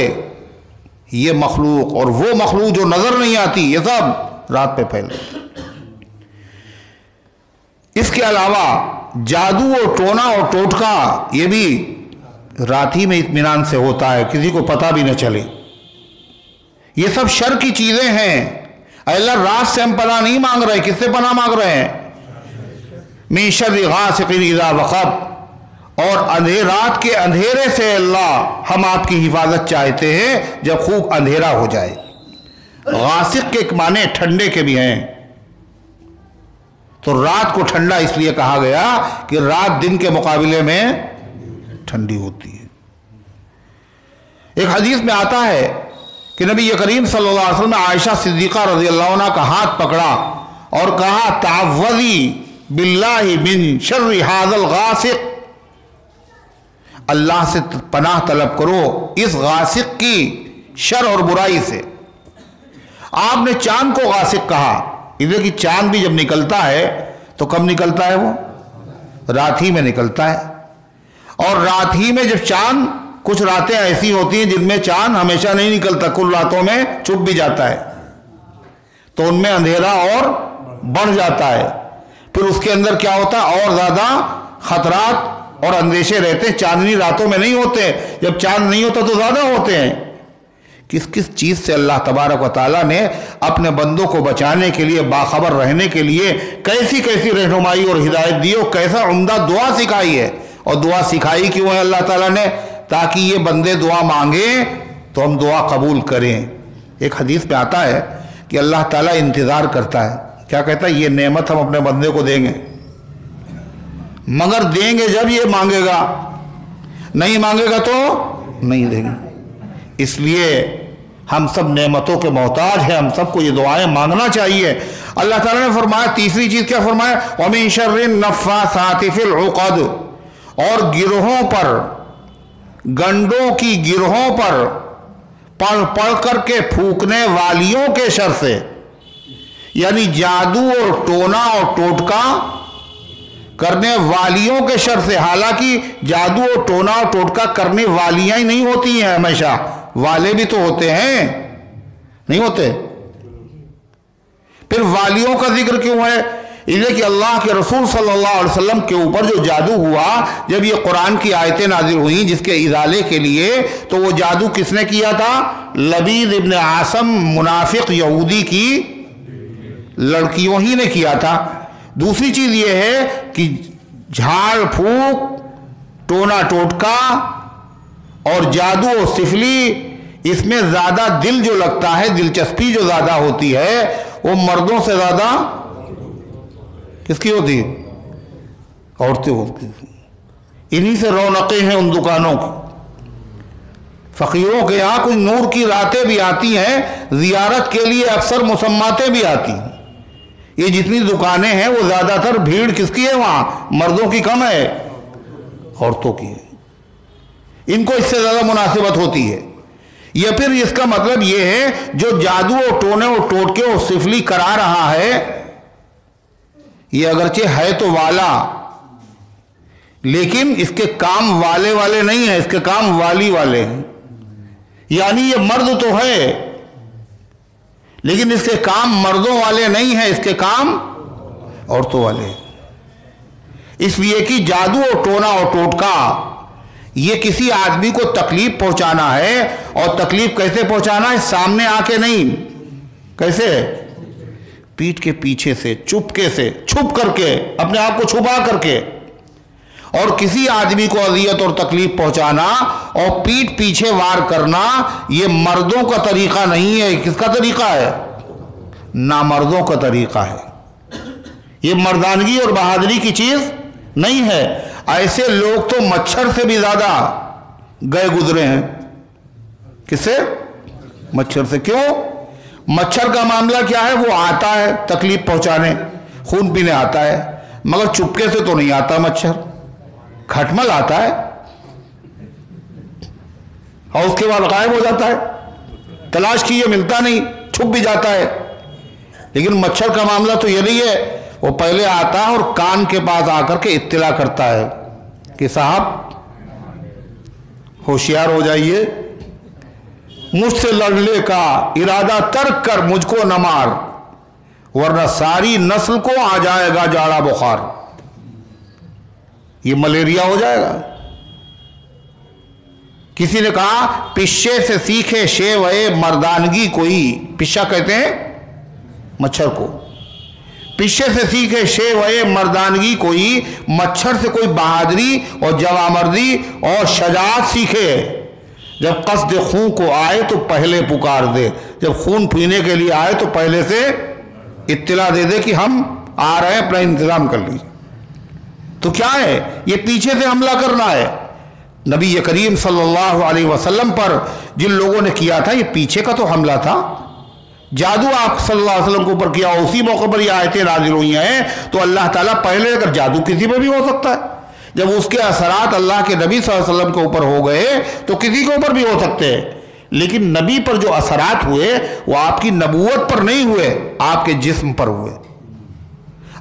یہ مخلوق اور وہ مخلوق جو نظر نہیں آتی، یہ سب رات پہ پھیلتے. اس کے علاوہ جادو اور ٹونا اور ٹوٹکا یہ بھی رات ہی میں اطمینان سے ہوتا ہے، کسی کو پتہ بھی نہ چلے. یہ سب شر کی چیزیں ہیں. اللہ رات سے ہم پناہ نہیں مانگ رہے، کس سے پناہ مانگ رہے ہیں؟ من شر غاسق اذا وقب، اور رات کے اندھیرے سے اللہ ہم آپ کی حفاظت چاہتے ہیں جب خوب اندھیرا ہو جائے. غاسق کے معنی ٹھنڈے کے بھی ہیں، تو رات کو ٹھنڈا اس لیے کہا گیا کہ رات دن کے مقابلے میں ٹھنڈی ہوتی ہے. ایک حدیث میں آتا ہے کہ نبی کریم صلی اللہ علیہ وسلم نے عائشہ صدیقہ رضی اللہ عنہ کا ہاتھ پکڑا اور کہا، تعوذی باللہ من شر ھذا الغاسق، اللہ سے پناہ طلب کرو اس غاسق کی شر اور برائی سے. آپ نے چاند کو غاسق کہا، اس لیے کہ چاند بھی جب نکلتا ہے تو کب نکلتا ہے؟ وہ رات ہی میں نکلتا ہے. اور رات ہی میں جب چاند، کچھ راتیں ایسی ہوتی ہیں جن میں چاند ہمیشہ نہیں نکلتا، کل راتوں میں چھپ بھی جاتا ہے، تو ان میں اندھیرا اور بڑھ جاتا ہے. پھر اس کے اندر کیا ہوتا ہے؟ اور زیادہ خطرات اور اندیشے رہتے ہیں. چاندنی راتوں میں نہیں ہوتے، جب چاند نہیں ہوتا تو زیادہ ہوتے ہیں. کس کس چیز سے اللہ تبارک و تعالیٰ نے اپنے بندوں کو بچانے کے لیے، باخبر رہنے کے لیے کیسی کیسی رہنمائی اور ہدایت دی، اور کیسا عمدہ دعا سکھائی ہے. اور دعا سکھائی کیوں ہے اللہ تعالیٰ نے؟ تاکہ یہ بندے دعا مانگیں تو ہم دعا قبول کریں. ایک حدیث میں آتا ہے کہ اللہ تعالیٰ انتظار کرتا ہے. کیا کہتا ہے؟ یہ نعمت ہم اپنے بندے کو دیں گے، مگر دیں گے جب یہ مانگے گا، نہیں مانگے گا تو نہیں دیں گے. اس لیے ہم سب نعمتوں کے محتاج ہیں، ہم سب کو یہ دعائیں مانگنا چاہیے. اللہ تعالیٰ نے فرمایا، تیسری چیز کیا فرمایا؟ وَمِن شَرِّ النَّفَّاثَاتِ فِي الْعُقَدِ، اور گروہوں پر، گنڈوں کی گروہوں پر پڑھ کر کے پھونکنے والیوں کے شر سے، یعنی جادو اور ٹونا اور ٹوٹکا کرنے والیوں کے شر سے. حالانکہ جادو اور ٹونا اور ٹوٹکا کرنے والیاں ہی نہیں ہوتی ہیں، ہمیشہ والے بھی تو ہوتے ہیں، نہیں ہوتے؟ پھر والیوں کا ذکر کیوں ہے؟ اس لیے کہ اللہ کے رسول صلی اللہ علیہ وسلم کے اوپر جو جادو ہوا، جب یہ قرآن کی آیتیں نازل ہوئیں جس کے ازالے کے لیے، تو وہ جادو کس نے کیا تھا؟ لبید ابن عاصم منافق یہودی کی لڑکیوں ہی نے کیا تھا. دوسری چیز یہ ہے کہ جھاڑ پھونک، ٹونا ٹوٹکا اور جادو و سفلی، اس میں زیادہ دل جو لگتا ہے، دلچسپی جو زیادہ ہوتی ہے، وہ مردوں سے زیادہ کس کی ہوتی ہے؟ عورتیں ہوتی ہیں. انہی سے رونقیں ہیں ان دکانوں کی. فقیروں کے یہاں کچھ نور کی راتیں بھی آتی ہیں، زیارت کے لیے اکثر مسماتیں بھی آتی ہیں. یہ جتنی دکانیں ہیں وہ زیادہ تر بھیڑ کس کی ہے وہاں؟ مردوں کی کم ہے، عورتوں کی ہے. ان کو اس سے زیادہ مناسبت ہوتی ہے. یا پھر اس کا مطلب یہ ہے جو جادو اور ٹونے اور ٹوٹکے اور سفلی کرا رہا ہے، یہ اگرچہ ہے تو والا، لیکن اس کے کام والے والے نہیں ہیں، اس کے کام والی والے ہیں. یعنی یہ مرد تو ہے لیکن اس کے کام مردوں والے نہیں ہیں، اس کے کام عورتوں والے ہیں۔ اس لیے کہ جادو اور ٹونا اور ٹوٹکا یہ کسی آدمی کو تکلیف پہنچانا ہے، اور تکلیف کیسے پہنچانا ہے؟ سامنے آ کے نہیں، کیسے؟ پیٹھ کے پیچھے سے، چپکے سے، چھپ کر کے، اپنے آپ کو چھپا کر کے، اور کسی آدمی کو اذیت اور تکلیف پہنچانا اور پیٹھ پیچھے وار کرنا یہ مردوں کا طریقہ نہیں ہے۔ کس کا طریقہ ہے؟ نامردوں کا طریقہ ہے۔ یہ مردانگی اور بہادری کی چیز نہیں ہے۔ ایسے لوگ تو مچھر سے بھی زیادہ گئے گزرے ہیں۔ کس سے؟ مچھر سے۔ کیوں؟ مچھر کا معاملہ کیا ہے؟ وہ آتا ہے تکلیف پہنچانے، خون پینے آتا ہے، مگر چپکے سے تو نہیں آتا مچھر، کھٹمل آتا ہے اور اس کے بعد غائب ہو جاتا ہے، تلاش کیے ملتا نہیں، چھپ بھی جاتا ہے۔ لیکن مچھر کا معاملہ تو یہ نہیں ہے، وہ پہلے آتا ہے اور کان کے پاس آ کر کے اطلاع کرتا ہے کہ صاحب ہوشیار ہو جائیے، مجھ سے لڑنے کا ارادہ ترک کر مجھ کو نہ مار، ورنہ ساری نسل کو آ جائے گا جاڑا بخار، یہ ملیریا ہو جائے گا۔ کسی نے کہا پشے سے سیکھے شیوے مردانگی کوئی، پشا کہتے ہیں مچھر کو، پشے سے سیکھے شیوے مردانگی کوئی، مچھر سے کوئی بہادری اور جوامردی اور شجاعت سیکھے۔ جب قصد خون کو آئے تو پہلے پکار دے، جب خون پینے کے لیے آئے تو پہلے سے اطلاع دے دے کہ ہم آ رہے ہیں، اپنا انتظام کر لیجیے۔ تو کیا ہے؟ یہ پیچھے سے حملہ کرنا ہے۔ نبی کریم صلی اللہ علیہ وسلم پر جن لوگوں نے کیا تھا یہ پیچھے کا تو حملہ تھا۔ جادو آپ صلی اللہ علیہ وسلم کے اوپر کیا، اسی موقع پر یہ آیتیں نازل ہوئی ہیں، تو اللہ تعالیٰ پہلے اگر جادو کسی پہ بھی ہو سکتا ہے، جب اس کے اثرات اللہ کے نبی صلی اللہ علیہ وسلم کے اوپر ہو گئے تو کسی کے اوپر بھی ہو سکتے ہیں، لیکن نبی پر جو اثرات ہوئے وہ آپ کی نبوت پر نہیں ہوئے، آپ کے جسم پر ہوئے۔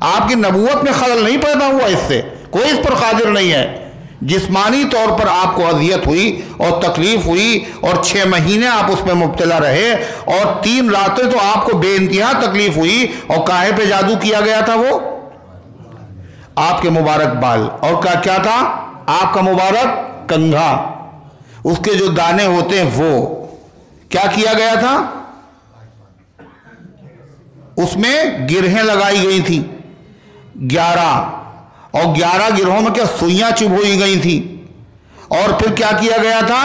آپ کی نبوت میں خلل نہیں پیدا ہوا، اس سے کوئی اس پر قادر نہیں ہے۔ جسمانی طور پر آپ کو اذیت ہوئی اور تکلیف ہوئی، اور 6 مہینے آپ اس میں مبتلا رہے، اور 3 راتیں تو آپ کو بے انتہا تکلیف ہوئی، اور کاہے پہ جادو کیا گیا تھا؟ وہ آپ کے مبارک بال، اور کیا تھا؟ آپ کا مبارک کنگھا، اس کے جو دانے ہوتے ہیں وہ کیا کیا گیا تھا؟ اس میں گرہیں لگائی گئی تھی 11، اور 11 گرہوں میں کیا سوئیاں چبھوئی گئی تھی، اور پھر کیا کیا گیا تھا؟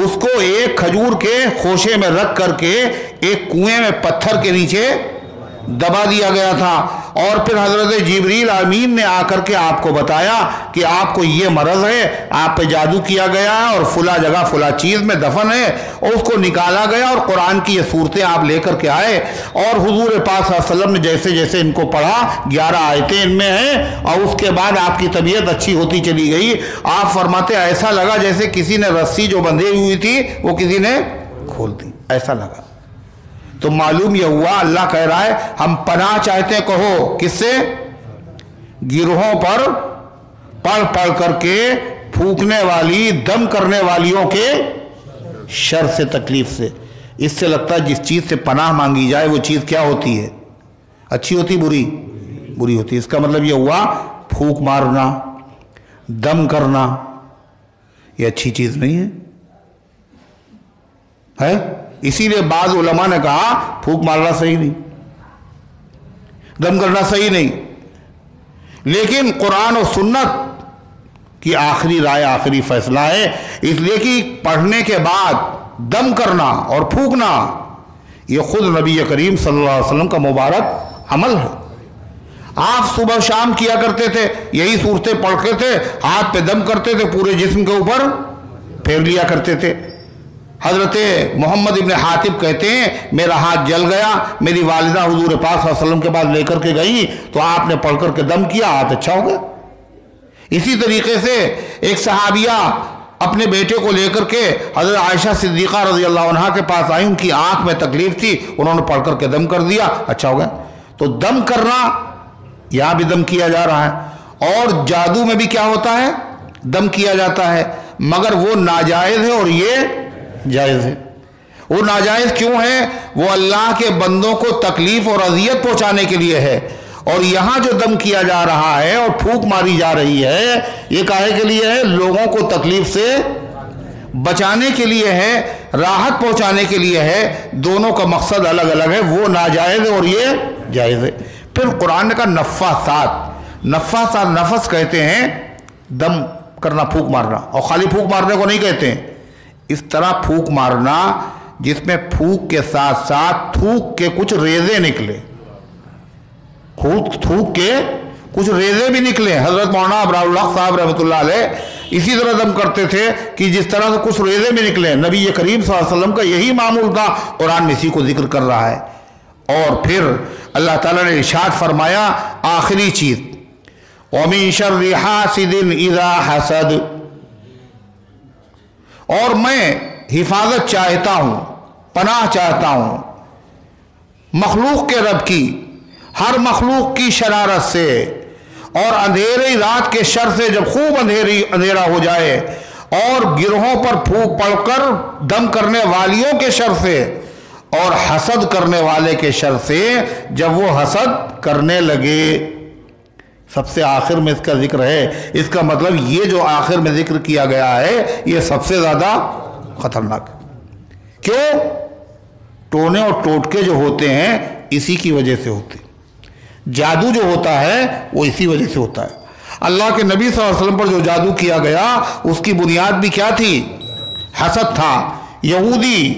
اس کو ایک کھجور کے خوشے میں رکھ کر کے ایک کنویں میں پتھر کے نیچے دبا دیا گیا تھا، اور پھر حضرت جبریل امین نے آ کر کے آپ کو بتایا کہ آپ کو یہ مرض ہے، آپ پہ جادو کیا گیا ہے، اور فلاں جگہ فلاں چیز میں دفن ہے، اور اس کو نکالا گیا، اور قرآن کی یہ صورتیں آپ لے کر کے آئے، اور حضور پاک صلی اللہ علیہ وسلم نے جیسے جیسے ان کو پڑھا 11 آیتیں ان میں ہیں، اور اس کے بعد آپ کی طبیعت اچھی ہوتی چلی گئی۔ آپ فرماتے ایسا لگا جیسے کسی نے رسی جو بندھی ہوئی تھی وہ کسی نے کھول دی، ایسا لگا۔ تو معلوم یہ ہوا اللہ کہہ رہا ہے ہم پناہ چاہتے ہیں، کہو کس سے؟ گروہوں پر پڑھ پڑھ کر کے پھونکنے والی، دم کرنے والیوں کے شر سے، تکلیف سے۔ اس سے لگتا ہے جس چیز سے پناہ مانگی جائے وہ چیز کیا ہوتی ہے؟ اچھی ہوتی، بری؟ بری ہوتی ہے۔ اس کا مطلب یہ ہوا پھونک مارنا، دم کرنا یہ اچھی چیز نہیں ہے۔ اسی لیے بعض علماء نے کہا پھونک مارنا صحیح نہیں، دم کرنا صحیح نہیں، لیکن قرآن و سنت کی آخری رائے، آخری فیصلہ ہے، اس لیے کہ پڑھنے کے بعد دم کرنا اور پھونکنا یہ خود نبی کریم صلی اللہ علیہ وسلم کا مبارک عمل ہے۔ آپ صبح شام کیا کرتے تھے، یہی صورتیں پڑھتے تھے، ہاتھ پہ دم کرتے تھے، پورے جسم کے اوپر پھیر لیا کرتے تھے۔ حضرت محمد ابن حاتب کہتے ہیں میرا ہاتھ جل گیا، میری والدہ حضور پاک صلی اللہ علیہ وسلم کے پاس لے کر کے گئی تو آپ نے پڑھ کر کے دم کیا، ہاتھ اچھا ہو گیا۔ اسی طریقے سے ایک صحابیہ اپنے بیٹے کو لے کر کے حضرت عائشہ صدیقہ رضی اللہ عنہا کے پاس آئی، ان کی آنکھ میں تکلیف تھی، انہوں نے پڑھ کر کے دم کر دیا، اچھا ہو گیا۔ تو دم کرنا یہاں بھی دم کیا جا رہا ہے، اور جادو میں بھی کیا ہوتا ہے؟ دم کیا جاتا ہے، مگر وہ ناجائز ہے اور یہ جائز ہے۔ وہ ناجائز کیوں ہے؟ وہ اللہ کے بندوں کو تکلیف اور اذیت پہنچانے کے لیے ہے، اور یہاں جو دم کیا جا رہا ہے اور پھونک ماری جا رہی ہے یہ کاہے کے لیے ہے؟ لوگوں کو تکلیف سے بچانے کے لیے ہے، راحت پہنچانے کے لیے ہے۔ دونوں کا مقصد الگ الگ ہے، وہ ناجائز ہے اور یہ جائز ہے۔ پھر قرآن نے کہا نفاثات، نفاثات نفس کہتے ہیں دم کرنا، پھونک مارنا، اور خالی پھونک مارنے کو نہیں کہتے ہیں، اس طرح پھونک مارنا جس میں پھونک کے ساتھ ساتھ تھوک کے کچھ ریزے نکلے، تھوک کے کچھ ریزے بھی نکلے۔ حضرت مولانا ابرار الحق صاحب رحمۃ اللہ علیہ اسی طرح دم کرتے تھے کہ جس طرح سے کچھ ریزے بھی نکلے۔ نبی کریم صلی اللہ علیہ وسلم کا یہی معمول تھا، قرآن میں اسی کو ذکر کر رہا ہے۔ اور پھر اللہ تعالیٰ نے ارشاد فرمایا آخری چیز، وَمِن شَرِّ حَاسِدٍ إِذَا حَسَدَ، اور میں حفاظت چاہتا ہوں، پناہ چاہتا ہوں مخلوق کے رب کی، ہر مخلوق کی شرارت سے اور اندھیری رات کے شر سے، جب خوب اندھیرا ہو جائے، اور گروہوں پر پھونک پڑ کر دم کرنے والیوں کے شر سے، اور حسد کرنے والے کے شر سے جب وہ حسد کرنے لگے۔ سب سے آخر میں اس کا ذکر ہے، اس کا مطلب یہ جو آخر میں ذکر کیا گیا ہے یہ سب سے زیادہ خطرناک۔ کیوں؟ ٹونے اور ٹوٹکے جو ہوتے ہیں اسی کی وجہ سے ہوتے ہیں، جادو جو ہوتا ہے وہ اسی وجہ سے ہوتا ہے۔ اللہ کے نبی صلی اللہ علیہ وسلم پر جو جادو کیا گیا اس کی بنیاد بھی کیا تھی؟ حسد تھا۔ یہودی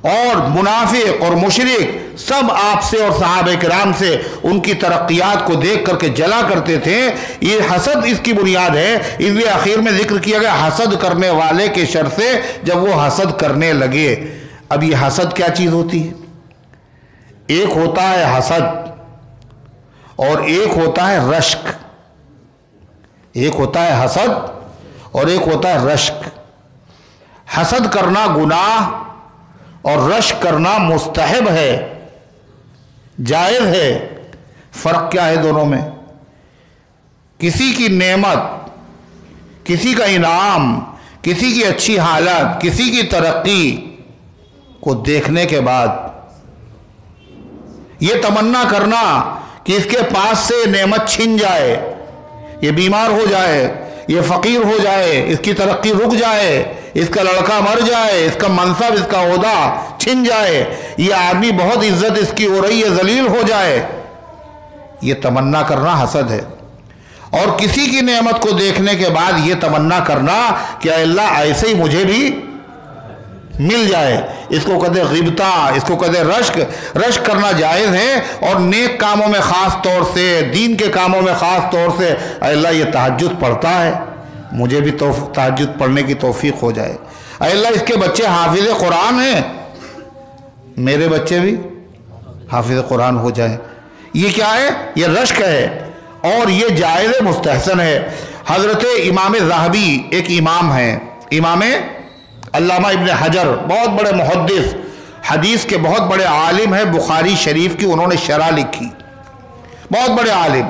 اور منافق اور مشرک سب آپ سے اور صحابہ کرام سے ان کی ترقیات کو دیکھ کر کے جلا کرتے تھے۔ یہ حسد اس کی بنیاد ہے، اس لیے آخر میں ذکر کیا گیا حسد کرنے والے کے شر سے جب وہ حسد کرنے لگے۔ اب یہ حسد کیا چیز ہوتی ہے؟ ایک ہوتا ہے حسد اور ایک ہوتا ہے رشک۔ ایک ہوتا ہے حسد اور ایک ہوتا ہے رشک۔ حسد کرنا گناہ اور رشک کرنا مستحب ہے، جائز ہے۔ فرق کیا ہے دونوں میں؟ کسی کی نعمت، کسی کا انعام، کسی کی اچھی حالت، کسی کی ترقی کو دیکھنے کے بعد یہ تمنا کرنا کہ اس کے پاس سے نعمت چھن جائے، یہ بیمار ہو جائے، یہ فقیر ہو جائے، اس کی ترقی رک جائے، اس کا لڑکا مر جائے، اس کا منصب، اس کا عہدہ چھن جائے، یہ آدمی بہت عزت اس کی ہو رہی ہے ذلیل ہو جائے، یہ تمنا کرنا حسد ہے۔ اور کسی کی نعمت کو دیکھنے کے بعد یہ تمنا کرنا کہ اے اللہ ایسے ہی مجھے بھی مل جائے، اس کو کہتے غیبتہ، اس کو کہتے رشک۔ رشک کرنا جائز ہے، اور نیک کاموں میں خاص طور سے، دین کے کاموں میں خاص طور سے اے اللہ یہ تہجد پڑھتا ہے، مجھے بھی تہجد پڑھنے کی توفیق ہو جائے۔ اے اللہ اس کے بچے حافظ قرآن ہیں، میرے بچے بھی حافظ قرآن ہو جائیں۔ یہ کیا ہے؟ یہ رشک ہے، اور یہ جائز مستحسن ہے۔ حضرت امام ذہبی ایک امام ہیں، امام علامہ ابن حجر، بہت بڑے محدث، حدیث کے بہت بڑے عالم ہیں، بخاری شریف کی انہوں نے شرح لکھی، بہت بڑے عالم۔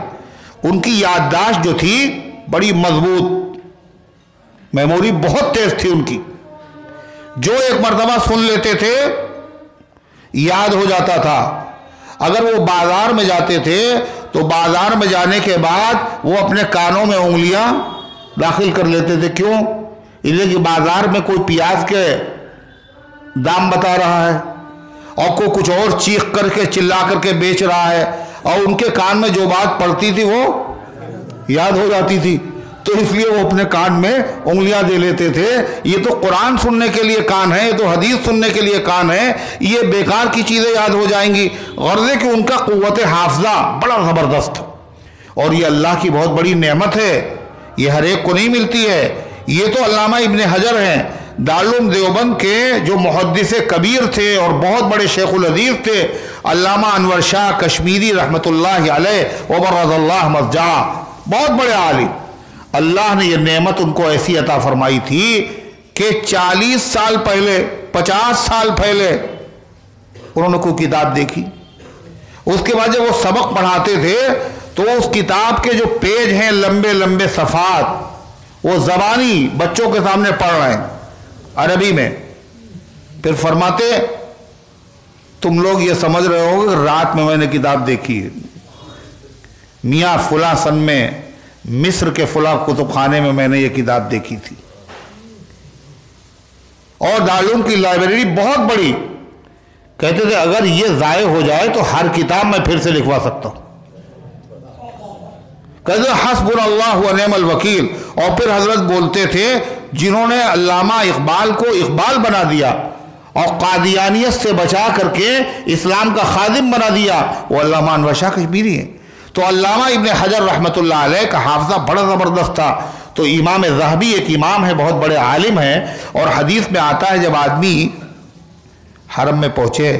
ان کی یادداشت جو تھی بڑی مضبوط، میموری بہت تیز تھی ان کی، جو ایک مرتبہ سن لیتے تھے یاد ہو جاتا تھا۔ اگر وہ بازار میں جاتے تھے تو بازار میں جانے کے بعد وہ اپنے کانوں میں انگلیاں داخل کر لیتے تھے۔ کیوں؟ اس لیے کہ بازار میں کوئی پیاز کے دام بتا رہا ہے اور کوئی کچھ اور چیخ کر کے چلا کر کے بیچ رہا ہے، اور ان کے کان میں جو بات پڑتی تھی وہ یاد ہو جاتی تھی، تو اس لیے وہ اپنے کان میں انگلیاں دے لیتے تھے۔ یہ تو قرآن سننے کے لیے کان ہے، یہ تو حدیث سننے کے لیے کان ہے، یہ بیکار کی چیزیں یاد ہو جائیں گی۔ غرض ہے کہ ان کا قوت حافظہ بڑا زبردست، اور یہ اللہ کی بہت بڑی نعمت ہے، یہ ہر ایک کو نہیں ملتی ہے۔ یہ تو علامہ ابن حجر ہیں، دارالعلوم دیوبند کے جو محدث کبیر تھے اور بہت بڑے شیخ الحدیث تھے، علامہ انور شاہ کشمیری رحمۃ اللہ علیہ وبرز اللہ مسجع، بہت بڑے عالم۔ اللہ نے یہ نعمت ان کو ایسی عطا فرمائی تھی کہ 40 سال پہلے، 50 سال پہلے انہوں نے کوئی کتاب دیکھی، اس کے بعد جب وہ سبق پڑھاتے تھے تو اس کتاب کے جو پیج ہیں لمبے لمبے صفحات، وہ زبانی بچوں کے سامنے پڑھ رہے ہیں عربی میں، پھر فرماتے تم لوگ یہ سمجھ رہے ہو کہ رات میں نے کتاب دیکھی ہے، میاں فلاں سن میں مصر کے فلاں کتب خانے میں نے یہ کتاب دیکھی تھی، اور دارالعلوم کی لائبریری بہت بڑی، کہتے تھے اگر یہ ضائع ہو جائے تو ہر کتاب میں پھر سے لکھوا سکتا ہوں، کہتے تھے حسبنا اللہ و نعم الوکیل۔ اور پھر حضرت بولتے تھے جنہوں نے علامہ اقبال کو اقبال بنا دیا اور قادیانیت سے بچا کر کے اسلام کا خادم بنا دیا، وہ علامہ انور شاہ کشمیری ہیں۔ تو علامہ ابن حجر رحمۃ اللہ علیہ کا حافظہ بڑا زبردست تھا۔ تو امام ذہبی ایک امام ہے، بہت بڑے عالم ہیں، اور حدیث میں آتا ہے جب آدمی حرم میں پہنچے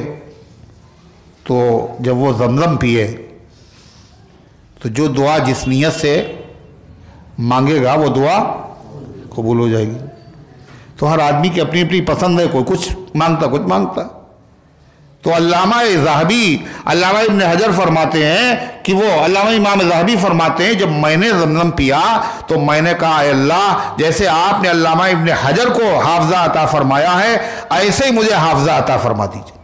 تو جب وہ زمزم پیے تو جو دعا جس نیت سے مانگے گا وہ دعا قبول ہو جائے گی۔ تو ہر آدمی کی اپنی اپنی پسند ہے، کوئی کچھ مانگتا کچھ مانگتا۔ تو علامہ ذہبی، علامہ ابن حجر فرماتے ہیں کہ وہ علامہ امام ذہبی فرماتے ہیں جب میں نے زمزم پیا تو میں نے کہا اے اللہ جیسے آپ نے علامہ ابن حجر کو حافظہ عطا فرمایا ہے ایسے ہی مجھے حافظہ عطا فرما دیجیے۔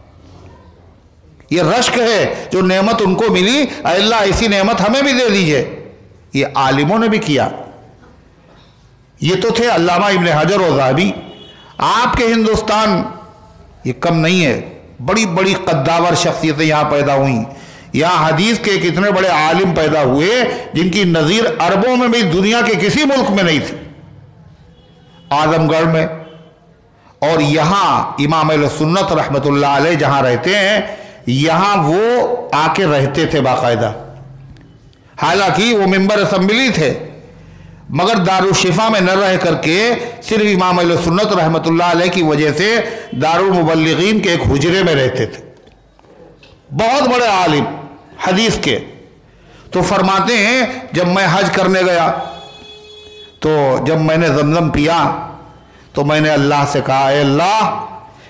یہ رشک ہے جو نعمت ان کو ملی، اے اللہ ایسی نعمت ہمیں بھی دے دیجیے۔ یہ عالموں نے بھی کیا۔ یہ تو تھے علامہ ابن حجر و ذہبی۔ آپ کے ہندوستان یہ کم نہیں ہے، بڑی بڑی قداور شخصیتیں یہاں پیدا ہوئیں۔ یہاں حدیث کے کتنے بڑے عالم پیدا ہوئے جن کی نظیر عربوں میں بھی دنیا کے کسی ملک میں نہیں تھی، اعظم گڑھ میں۔ اور یہاں امام اہل سنت رحمۃ اللہ علیہ جہاں رہتے ہیں یہاں وہ آ کے رہتے تھے باقاعدہ، حالانکہ وہ ممبر اسمبلی تھے مگر دارالشفا میں نہ رہ کر کے صرف امام اہل سنت رحمۃ اللہ علیہ کی وجہ سے دارالمبلغین کے ایک حجرے میں رہتے تھے، بہت بڑے عالم حدیث کے۔ تو فرماتے ہیں جب میں حج کرنے گیا تو جب میں نے زمزم پیا تو میں نے اللہ سے کہا اے اللہ،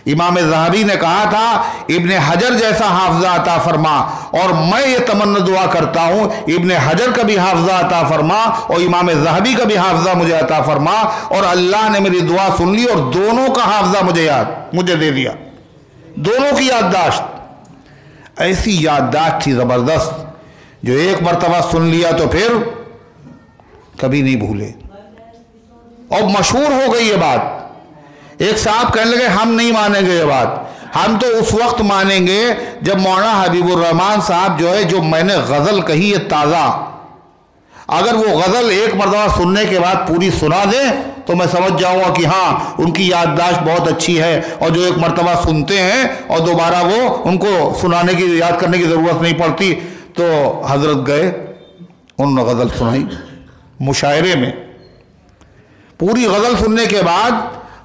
امام ذہبی نے کہا تھا ابن حجر جیسا حافظہ عطا فرما، اور میں یہ تمنا دعا کرتا ہوں ابن حجر کا بھی حافظہ عطا فرما اور امام ذہبی کا بھی حافظہ مجھے عطا فرما۔ اور اللہ نے میری دعا سن لی اور دونوں کا حافظہ مجھے دے دیا، دونوں کی یادداشت ایسی یادداشت تھی زبردست جو ایک مرتبہ سن لیا تو پھر کبھی نہیں بھولے، اور مشہور ہو گئی یہ بات۔ ایک صاحب کہنے لگے ہم نہیں مانیں گے یہ بات، ہم تو اس وقت مانیں گے جب مولانا حبیب الرحمان صاحب جو ہے جو میں نے غزل کہی ہے تازہ، اگر وہ غزل ایک مرتبہ سننے کے بعد پوری سنا دیں تو میں سمجھ جاؤں گا کہ ہاں ان کی یادداشت بہت اچھی ہے، اور جو ایک مرتبہ سنتے ہیں اور دوبارہ وہ ان کو سنانے کی یاد کرنے کی ضرورت نہیں پڑتی۔ تو حضرت گئے، انہوں نے غزل سنائی مشاعرے میں، پوری غزل سننے کے بعد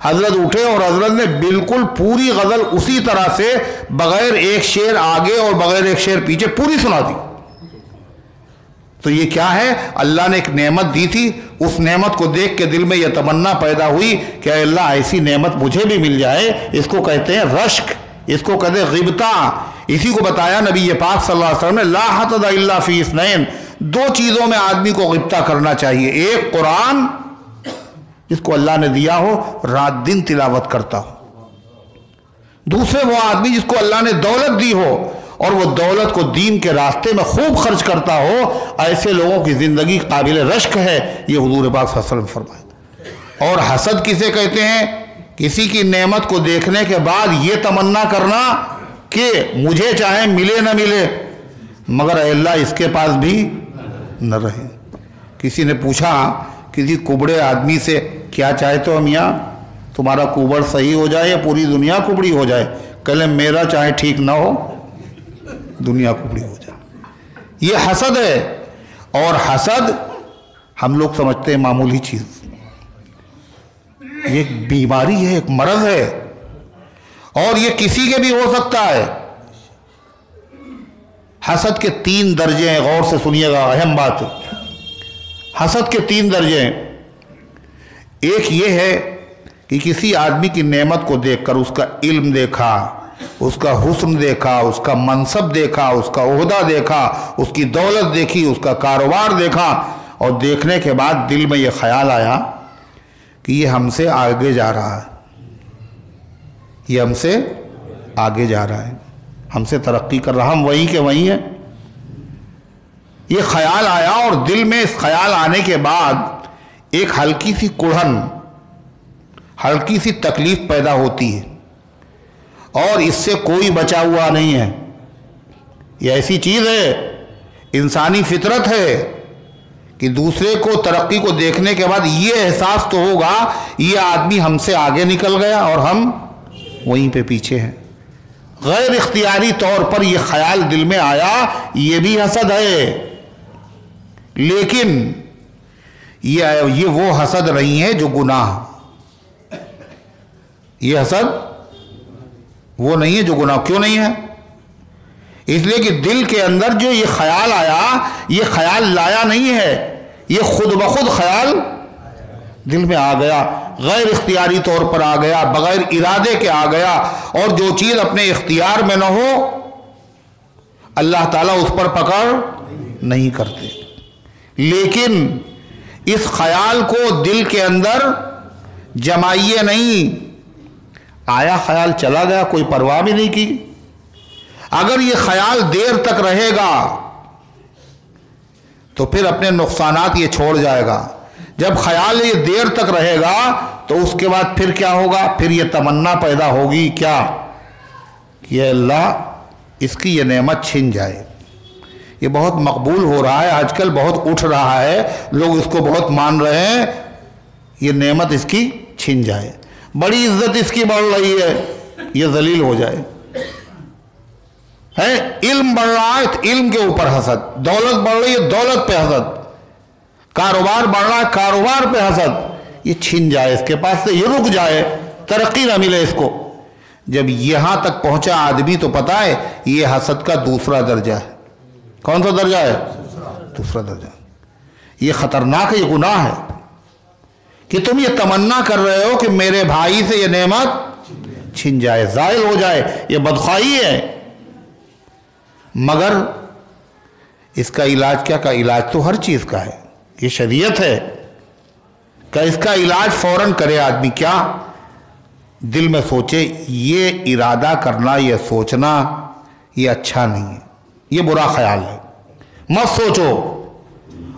حضرت اٹھے اور حضرت نے بالکل پوری غزل اسی طرح سے بغیر ایک شعر آگے اور بغیر ایک شعر پیچھے پوری سنا دی۔ تو یہ کیا ہے؟ اللہ نے ایک نعمت دی تھی، اس نعمت کو دیکھ کے دل میں یہ تمنا پیدا ہوئی کہ اے اللہ ایسی نعمت مجھے بھی مل جائے۔ اس کو کہتے ہیں رشک، اس کو کہتے ہیں غبطہ۔ اسی کو بتایا نبی پاک صلی اللہ علیہ وسلم نے لا حسد الا فی اثنین، دو چیزوں میں آدمی کو غبطہ کرنا چاہیے، ایک قرآن جس کو اللہ نے دیا ہو رات دن تلاوت کرتا ہو، دوسرے وہ آدمی جس کو اللہ نے دولت دی ہو اور وہ دولت کو دین کے راستے میں خوب خرچ کرتا ہو، ایسے لوگوں کی زندگی قابل رشک ہے، یہ حضور پاک صلی اللہ علیہ وسلم فرمائے۔ اور حسد کسے کہتے ہیں؟ کسی کی نعمت کو دیکھنے کے بعد یہ تمنا کرنا کہ مجھے چاہے ملے نہ ملے مگر اے اللہ اس کے پاس بھی نہ رہے۔ کسی نے پوچھا کسی کبڑے آدمی سے کیا چاہتے ہو میاں، تمہارا کوبڑ صحیح ہو جائے یا پوری دنیا کبڑی ہو جائے؟ کہلے میرا چاہے ٹھیک نہ ہو دنیا کبڑی ہو جائے۔ یہ حسد ہے، اور حسد ہم لوگ سمجھتے ہیں معمولی چیز، یہ ایک بیماری ہے، ایک مرض ہے، اور یہ کسی کے بھی ہو سکتا ہے۔ حسد کے 3 درجے ہیں، غور سے سنیے گا، اہم بات ہے۔ حسد کے 3 درجے ہیں۔ ایک یہ ہے کہ کسی آدمی کی نعمت کو دیکھ کر اس کا علم دیکھا، اس کا حسن دیکھا، اس کا منصب دیکھا، اس کا عہدہ دیکھا، اس کی دولت دیکھی، اس کا کاروبار دیکھا، اور دیکھنے کے بعد دل میں یہ خیال آیا کہ یہ ہم سے آگے جا رہا ہے، یہ ہم سے آگے جا رہا ہے۔ ہم سے ترقی کر رہا، ہم وہیں کے وہیں ہیں۔ یہ خیال آیا اور دل میں اس خیال آنے کے بعد ایک ہلکی سی کڑھن، ہلکی سی تکلیف پیدا ہوتی ہے، اور اس سے کوئی بچا ہوا نہیں ہے۔ یہ ایسی چیز ہے، انسانی فطرت ہے کہ دوسرے کو ترقی کو دیکھنے کے بعد یہ احساس تو ہوگا یہ آدمی ہم سے آگے نکل گیا اور ہم وہیں پہ پیچھے ہیں۔ غیر اختیاری طور پر یہ خیال دل میں آیا، یہ بھی حسد ہے، لیکن یہ وہ حسد نہیں ہے جو گناہ، یہ حسد وہ نہیں ہے جو گناہ۔ کیوں نہیں ہے؟ اس لیے کہ دل کے اندر جو یہ خیال آیا، یہ خیال لایا نہیں ہے، یہ خود بخود خیال دل میں آ گیا، غیر اختیاری طور پر آ گیا، بغیر ارادے کے آ گیا، اور جو چیز اپنے اختیار میں نہ ہو اللہ تعالیٰ اس پر پکڑ نہیں کرتے۔ لیکن اس خیال کو دل کے اندر جمائیے نہیں، آیا خیال چلا گیا، کوئی پرواہ بھی نہیں کی۔ اگر یہ خیال دیر تک رہے گا تو پھر اپنے نقصانات یہ چھوڑ جائے گا۔ جب خیال یہ دیر تک رہے گا تو اس کے بعد پھر کیا ہوگا؟ پھر یہ تمنا پیدا ہوگی کیا کہ اللہ اس کی یہ نعمت چھن جائے۔ یہ بہت مقبول ہو رہا ہے آج کل، بہت اٹھ رہا ہے، لوگ اس کو بہت مان رہے ہیں، یہ نعمت اس کی چھن جائے، بڑی عزت اس کی بڑھ رہی ہے، یہ ذلیل ہو جائے۔ علم بڑھ رہا ہے تو علم کے اوپر حسد، دولت بڑھ رہی ہے دولت پہ حسد، کاروبار بڑھ رہا ہے کاروبار پہ حسد، یہ چھن جائے اس کے پاس سے، یہ رک جائے، ترقی نہ ملے اس کو۔ جب یہاں تک پہنچا آدمی تو پتا ہے یہ حسد کا دوسرا درجہ ہے۔ کون سا درجہ ہے؟ دوسرا درجہ۔ یہ خطرناک ہے، یہ گناہ ہے کہ تم یہ تمنا کر رہے ہو کہ میرے بھائی سے یہ نعمت چھن جائے، زائل ہو جائے، یہ بدخواہی ہے۔ مگر اس کا علاج کیا؟ کا علاج تو ہر چیز کا ہے، یہ شریعت ہے کہ اس کا علاج فوراً کرے آدمی۔ کیا؟ دل میں سوچے یہ ارادہ کرنا، یہ سوچنا یہ اچھا نہیں ہے، یہ برا خیال ہے، مت سوچو۔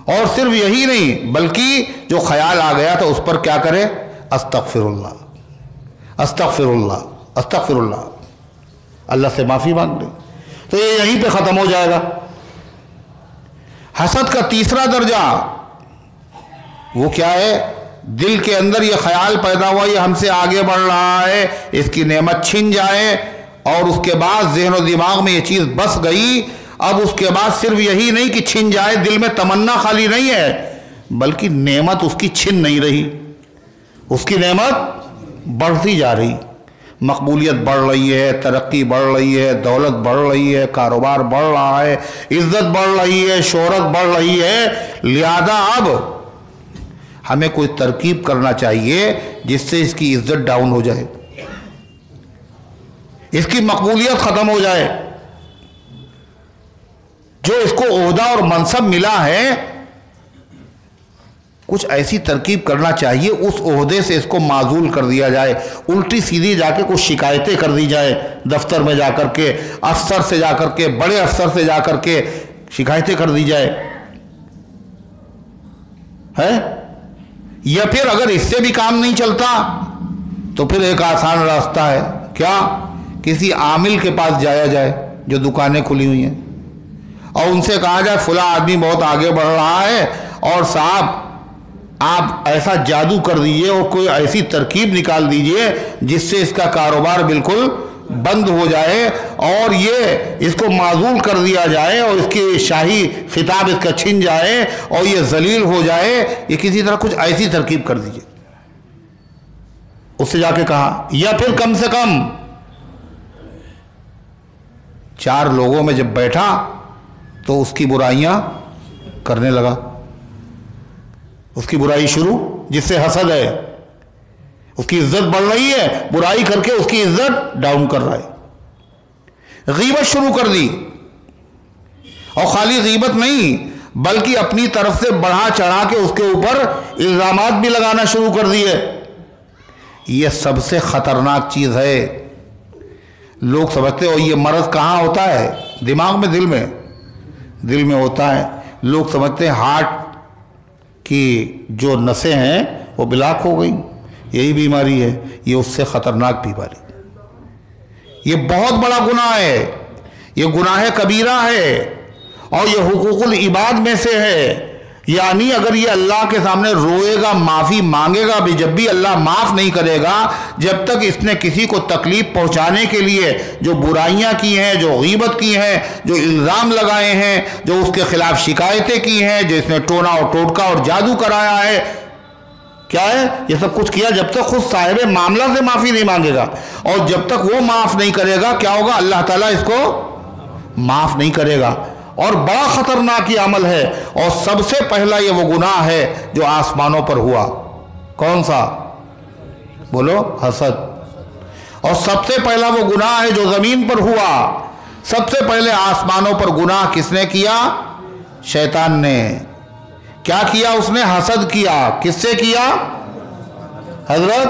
اور صرف یہی نہیں بلکہ جو خیال آ گیا تو اس پر کیا کرے؟ استغفر اللہ، استغفر اللہ، استغفر اللہ، اللہ سے معافی مانگ لے، تو یہ یہیں پہ ختم ہو جائے گا۔ حسد کا تیسرا درجہ وہ کیا ہے؟ دل کے اندر یہ خیال پیدا ہوا یہ ہم سے آگے بڑھ رہا ہے، اس کی نعمت چھن جائے، اور اس کے بعد ذہن و دماغ میں یہ چیز بس گئی۔ اب اس کے بعد صرف یہی نہیں کہ چھن جائے، دل میں تمنا خالی نہیں ہے بلکہ نعمت اس کی چھن نہیں رہی، اس کی نعمت بڑھتی جا رہی، مقبولیت بڑھ رہی ہے، ترقی بڑھ رہی ہے، دولت بڑھ رہی ہے، کاروبار بڑھ رہا ہے، عزت بڑھ رہی ہے، شہرت بڑھ رہی ہے۔ لہذا اب ہمیں کوئی ترکیب کرنا چاہیے جس سے اس کی عزت ڈاؤن ہو جائے، اس کی مقبولیت ختم ہو جائے۔ جو اس کو عہدہ اور منصب ملا ہے کچھ ایسی ترکیب کرنا چاہیے اس عہدے سے اس کو معزول کر دیا جائے، الٹی سیدھی جا کے کچھ شکایتیں کر دی جائے، دفتر میں جا کر کے، افسر سے جا کر کے، بڑے افسر سے جا کر کے شکایتیں کر دی جائے ہے۔ یا پھر اگر اس سے بھی کام نہیں چلتا تو پھر ایک آسان راستہ ہے، کیا؟ کسی عامل کے پاس جایا جائے جو دکانیں کھلی ہوئی ہیں، اور ان سے کہا جائے فلاں آدمی بہت آگے بڑھ رہا ہے، اور صاحب آپ ایسا جادو کر دیجئے اور کوئی ایسی ترکیب نکال دیجئے جس سے اس کا کاروبار بالکل بند ہو جائے، اور یہ اس کو معزول کر دیا جائے، اور اس کی شاہی خطاب اس کا چھن جائے، اور یہ ذلیل ہو جائے، یہ کسی طرح کچھ ایسی ترکیب کر دیجئے۔ اس سے جا کے کہا، یا پھر کم سے کم 4 لوگوں میں جب بیٹھا تو اس کی برائیاں کرنے لگا، اس کی برائی شروع، جس سے حسد ہے، اس کی عزت بڑھ رہی ہے، برائی کر کے اس کی عزت ڈاؤن کر رہا ہے، غیبت شروع کر دی، اور خالی غیبت نہیں بلکہ اپنی طرف سے بڑھا چڑھا کے اس کے اوپر الزامات بھی لگانا شروع کر دیے۔ یہ سب سے خطرناک چیز ہے۔ لوگ سمجھتے ہو یہ مرض کہاں ہوتا ہے؟ دماغ میں، دل میں ہوتا ہے. لوگ سمجھتے ہیں ہارٹ کی جو نسیں ہیں وہ بلاک ہو گئی، یہی بیماری ہے. یہ اس سے خطرناک بیماری. یہ بہت بڑا گناہ ہے، یہ گناہ کبیرہ ہے، اور یہ حقوق العباد میں سے ہے. یعنی اگر یہ اللہ کے سامنے روئے گا، معافی مانگے گا بھی، جب بھی اللہ معاف نہیں کرے گا جب تک اس نے کسی کو تکلیف پہنچانے کے لیے جو برائیاں کی ہیں، جو غیبت کی ہیں، جو الزام لگائے ہیں، جو اس کے خلاف شکایتیں کی ہیں، جو اس نے ٹونا اور ٹوٹکا اور جادو کرایا ہے، کیا ہے یہ سب کچھ کیا، جب تک خود صاحب معاملہ سے معافی نہیں مانگے گا، اور جب تک وہ معاف نہیں کرے گا کیا ہوگا؟ اللہ تعالیٰ اس کو معاف نہیں کرے گا. اور بڑا خطرناک یہ عمل ہے، اور سب سے پہلا یہ وہ گناہ ہے جو آسمانوں پر ہوا. کون سا؟ بولو. حسد. اور سب سے پہلا وہ گناہ ہے جو زمین پر ہوا. سب سے پہلے آسمانوں پر گناہ کس نے کیا؟ شیطان نے. کیا کیا اس نے؟ حسد کیا. کس سے کیا؟ حضرت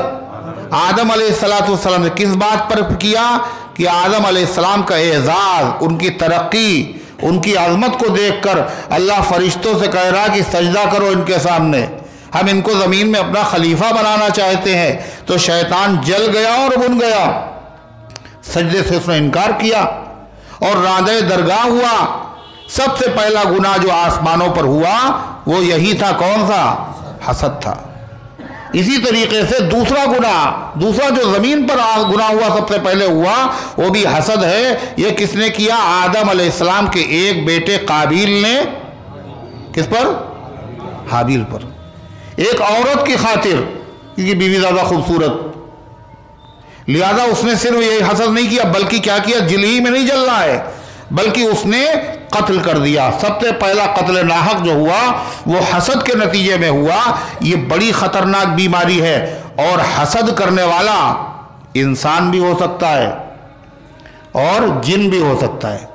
آدم علیہ السلام نے. کس بات پر کیا؟ کہ آدم علیہ السلام کا اعزاز، ان کی ترقی، ان کی عظمت کو دیکھ کر اللہ فرشتوں سے کہہ رہا کہ سجدہ کرو ان کے سامنے، ہم ان کو زمین میں اپنا خلیفہ بنانا چاہتے ہیں. تو شیطان جل گیا اور بن گیا، سجدے سے اس نے انکار کیا اور راندے درگاہ ہوا. سب سے پہلا گناہ جو آسمانوں پر ہوا وہ یہی تھا. کون سا؟ حسد تھا. اسی طریقے سے دوسرا جو زمین پر گناہ ہوا سب سے پہلے ہوا وہ بھی حسد ہے. یہ کس نے کیا؟ آدم علیہ السلام کے ایک بیٹے قابیل نے. کس پر؟ حابیل پر. ایک عورت کی خاطر، کیونکہ بیوی زیادہ خوبصورت، لہذا اس نے صرف یہ حسد نہیں کیا بلکہ کیا کیا؟ جل ہی میں نہیں جلنا ہے بلکہ اس نے قتل کر دیا. سب سے پہلا قتل ناحق جو ہوا وہ حسد کے نتیجے میں ہوا. یہ بڑی خطرناک بیماری ہے، اور حسد کرنے والا انسان بھی ہو سکتا ہے اور جن بھی ہو سکتا ہے.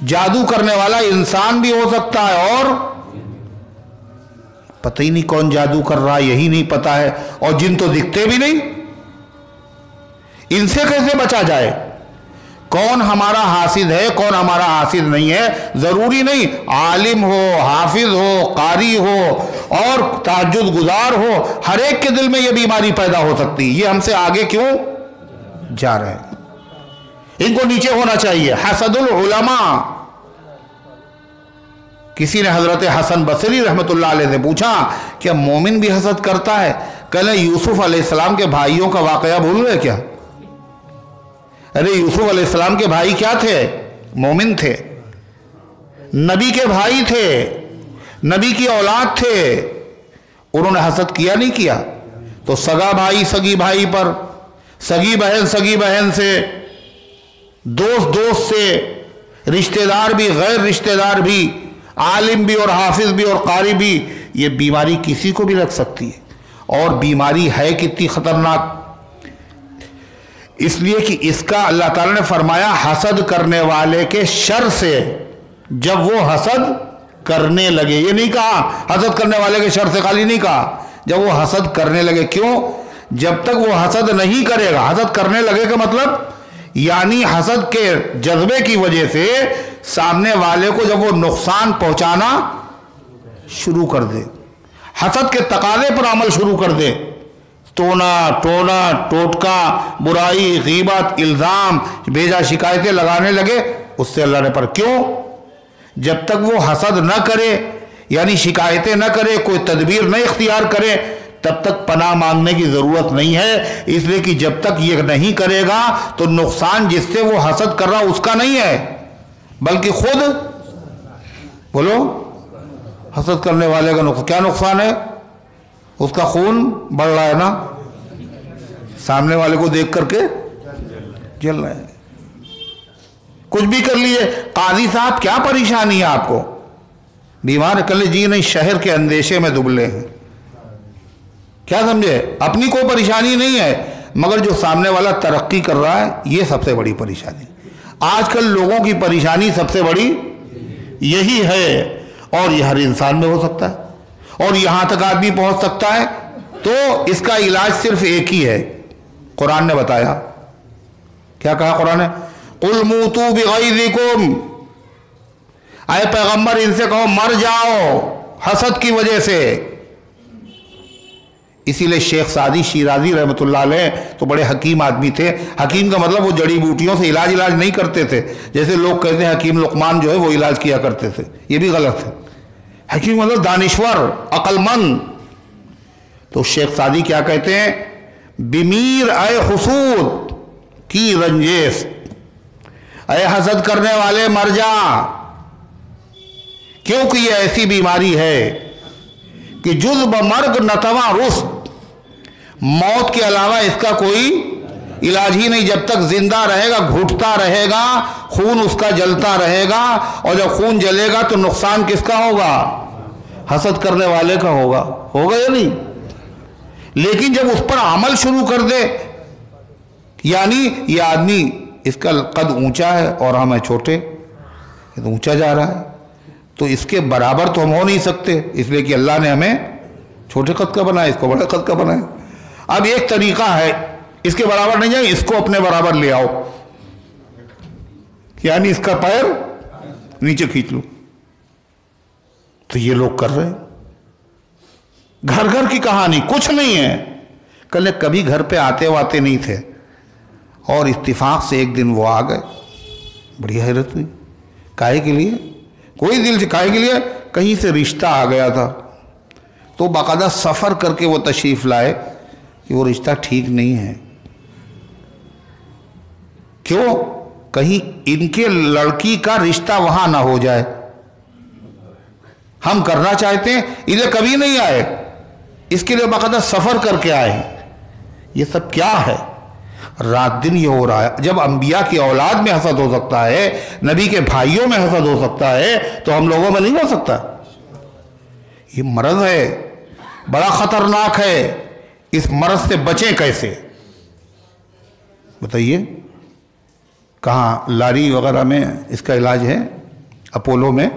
جادو کرنے والا انسان بھی ہو سکتا ہے، اور پتہ ہی نہیں کون جادو کر رہا، یہی نہیں پتا ہے. اور جن تو دکھتے بھی نہیں. ان سے کیسے بچا جائے؟ کون ہمارا حاسد ہے، کون ہمارا حاسد نہیں ہے؟ ضروری نہیں عالم ہو، حافظ ہو، قاری ہو اور تہجد گزار ہو، ہر ایک کے دل میں یہ بیماری پیدا ہو سکتی. یہ ہم سے آگے کیوں جا رہے ہیں؟ ان کو نیچے ہونا چاہیے. حسد العلماء. کسی نے حضرت حسن بصری رحمت اللہ علیہ سے پوچھا کیا مومن بھی حسد کرتا ہے؟ کہنے یوسف علیہ السلام کے بھائیوں کا واقعہ بھول گئے کیا؟ ارے یوسف علیہ السلام کے بھائی کیا تھے؟ مومن تھے، نبی کے بھائی تھے، نبی کی اولاد تھے. انہوں نے حسد کیا نہیں کیا؟ تو سگا بھائی سگی بھائی پر، سگی بہن سے، دوست سے، رشتہ دار بھی غیر رشتہ دار بھی، عالم بھی اور حافظ بھی اور قاری بھی، یہ بیماری کسی کو بھی لگ سکتی ہے. اور بیماری ہے کتنی خطرناک، اس لیے کہ اس کا اللہ تعالیٰ نے فرمایا حسد کرنے والے کے شر سے. جب وہ حسد کرنے لگے، یہ نہیں کہا حسد کرنے والے کے شر سے خالی نہیں کہا، جب وہ حسد کرنے لگے. کیوں؟ جب تک وہ حسد نہیں کرے گا، حسد کرنے لگے کا مطلب یعنی حسد کے جذبے کی وجہ سے سامنے والے کو جب وہ نقصان پہنچانا شروع کر دے، حسد کے تقاضے پر عمل شروع کر دے، ٹونا ٹوٹکا، برائی، غیبت، الزام، بھیجا شکایتیں لگانے لگے، اس سے اللہ نے پر. کیوں؟ جب تک وہ حسد نہ کرے یعنی شکایتیں نہ کرے، کوئی تدبیر نہ اختیار کرے، تب تک پناہ مانگنے کی ضرورت نہیں ہے. اس لیے کہ جب تک یہ نہیں کرے گا تو نقصان جس سے وہ حسد کر رہا اس کا نہیں ہے بلکہ خود. بولو. حسد کرنے والے کا نقصان کیا نقصان ہے؟ اس کا خون بڑھ رہا ہے نا، سامنے والے کو دیکھ کر کے جل رہا ہے. کچھ بھی کر لیے. قاضی صاحب کیا پریشانی ہے آپ کو؟ بیمار کر لے. جی نہیں، شہر کے اندیشے میں دبلے ہیں. کیا سمجھے؟ اپنی کوئی پریشانی نہیں ہے مگر جو سامنے والا ترقی کر رہا ہے یہ سب سے بڑی پریشانی. آج کل لوگوں کی پریشانی سب سے بڑی یہی ہے، اور یہ ہر انسان میں ہو سکتا ہے اور یہاں تک آدمی پہنچ سکتا ہے. تو اس کا علاج صرف ایک ہی ہے، قرآن نے بتایا کیا کہا قرآن نے؟ قل موتوا بغیظکم، اے پیغمبر ان سے کہو مر جاؤ حسد کی وجہ سے۔ اسی لیے شیخ سعدی شیرازی رحمۃ اللہ علیہ تو بڑے حکیم آدمی تھے۔ حکیم کا مطلب وہ جڑی بوٹیوں سے علاج نہیں کرتے تھے، جیسے لوگ کہتے ہیں حکیم لقمان جو ہے وہ علاج کیا کرتے تھے، یہ بھی غلط ہے۔ حکیم مطلب دانشور، عقل مند۔ تو شیخ سعدی کیا کہتے ہیں؟ بمیر اے حسود کی رنجیس، اے حسد کرنے والے مر جا، کیونکہ یہ ایسی بیماری ہے کہ جز بمرگ نتواں رست، موت کے علاوہ اس کا کوئی علاج ہی نہیں۔ جب تک زندہ رہے گا گھٹتا رہے گا، خون اس کا جلتا رہے گا، اور جب خون جلے گا تو نقصان کس کا ہوگا؟ حسد کرنے والے کا ہوگا یا نہیں؟ لیکن جب اس پر عمل شروع کر دے، یعنی یہ آدمی اس کا قد اونچا ہے اور ہم ہیں چھوٹے، یہ تو اونچا جا رہا ہے، تو اس کے برابر تو ہم ہو نہیں سکتے، اس لیے کہ اللہ نے ہمیں چھوٹے قد کا بنایا، اس کو بڑے قد کا بنایا۔ اب ایک طریقہ ہے، اس کے برابر نہیں جائیں، اس کو اپنے برابر لے آؤ، یعنی اس کا پیر نیچے کھینچ لو۔ تو یہ لوگ کر رہے ہیں، گھر گھر کی کہانی، کچھ نہیں ہے۔ کبھی گھر پہ آتے واتے نہیں تھے، اور اتفاق سے ایک دن وہ آ گئے، بڑی حیرت ہوئی، کاہے کے لیے؟ کوئی دل سے کاہے کے لیے؟ کہیں سے رشتہ آ گیا تھا، تو باقاعدہ سفر کر کے وہ تشریف لائے کہ وہ رشتہ ٹھیک نہیں ہے۔ کیوں؟ کہیں ان کے لڑکی کا رشتہ وہاں نہ ہو جائے، ہم کرنا چاہتے ہیں، انہیں کبھی نہیں آئے، اس کے لیے باقاعدہ سفر کر کے آئے ہیں۔ یہ سب کیا ہے؟ رات دن یہ ہو رہا ہے۔ جب انبیاء کی اولاد میں حسد ہو سکتا ہے، نبی کے بھائیوں میں حسد ہو سکتا ہے، تو ہم لوگوں میں نہیں ہو سکتا؟ یہ مرض ہے، بڑا خطرناک ہے۔ اس مرض سے بچیں کیسے؟ بتائیے، کہاں لاری وغیرہ میں اس کا علاج ہے؟ اپولو میں،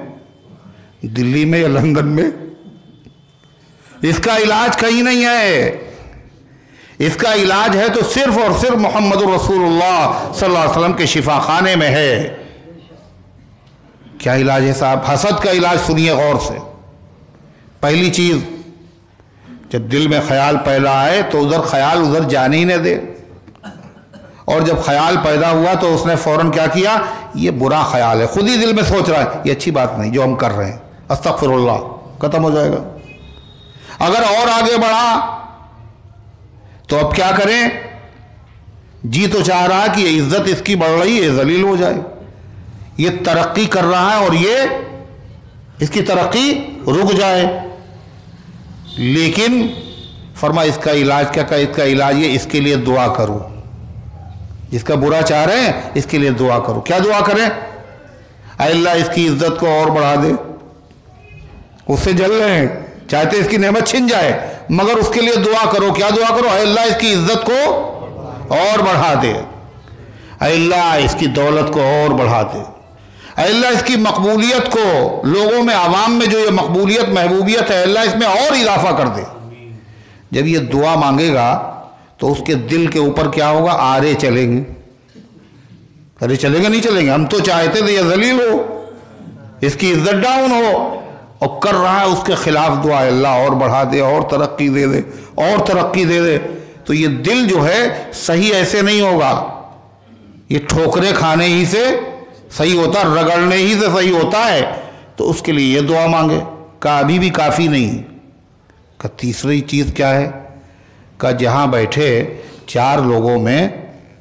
دلی میں یا لندن میں؟ اس کا علاج کہیں نہیں ہے۔ اس کا علاج ہے تو صرف اور صرف محمد رسول اللہ صلی اللہ علیہ وسلم کے شفا خانے میں ہے۔ کیا علاج ہے صاحب؟ حسد کا علاج سنیے غور سے۔ پہلی چیز، جب دل میں خیال پیدا آئے تو خیال ادھر جانے ہی نہ دے، اور جب خیال پیدا ہوا تو اس نے فوراً کیا کیا؟ یہ برا خیال ہے، خود ہی دل میں سوچ رہا ہے یہ اچھی بات نہیں جو ہم کر رہے ہیں، استغفر اللہ، ختم ہو جائے گا۔ اگر اور آگے بڑھا تو اب کیا کریں؟ جی تو چاہ رہا کہ یہ عزت اس کی بڑھ رہی ہے، ذلیل ہو جائے، یہ ترقی کر رہا ہے اور یہ اس کی ترقی رک جائے۔ لیکن فرما اس کا علاج کیا؟ کہ اس کا علاج یہ، اس کے لیے دعا کرو، جس کا برا چاہ رہے ہیں اس کے لیے دعا کرو۔ کیا دعا کریں؟ اے اللہ اس کی عزت کو اور بڑھا دے، اس سے جل رہے ہیں، چاہتے اس کی نعمت چھن جائے، مگر اس کے لیے دعا کرو۔ کیا دعا کرو؟ اے اللہ اس کی عزت کو اور بڑھا دے، اے اللہ اس کی دولت کو اور بڑھا دے، اے اللہ اس کی مقبولیت کو، لوگوں میں عوام میں جو یہ مقبولیت محبوبیت ہے، اے اللہ اس میں اور اضافہ کر دے۔ جب یہ دعا مانگے گا تو اس کے دل کے اوپر کیا ہوگا؟ آرے چلیں گے۔ ارے چلیں گے نہیں چلیں گے؟ ہم تو چاہتے تھے یہ ذلیل ہو، اس کی عزت ڈاؤن ہو، اور کر رہا ہے اس کے خلاف دعا، اللہ اور بڑھا دے، اور ترقی دے دے، اور ترقی دے دے۔ تو یہ دل جو ہے صحیح ایسے نہیں ہوگا، یہ ٹھوکرے کھانے ہی سے صحیح ہوتا، رگڑنے ہی سے صحیح ہوتا ہے۔ تو اس کے لیے یہ دعا مانگے۔ کہ ابھی بھی کافی نہیں، کہ تیسری چیز کیا ہے؟ کہ جہاں بیٹھے چار لوگوں میں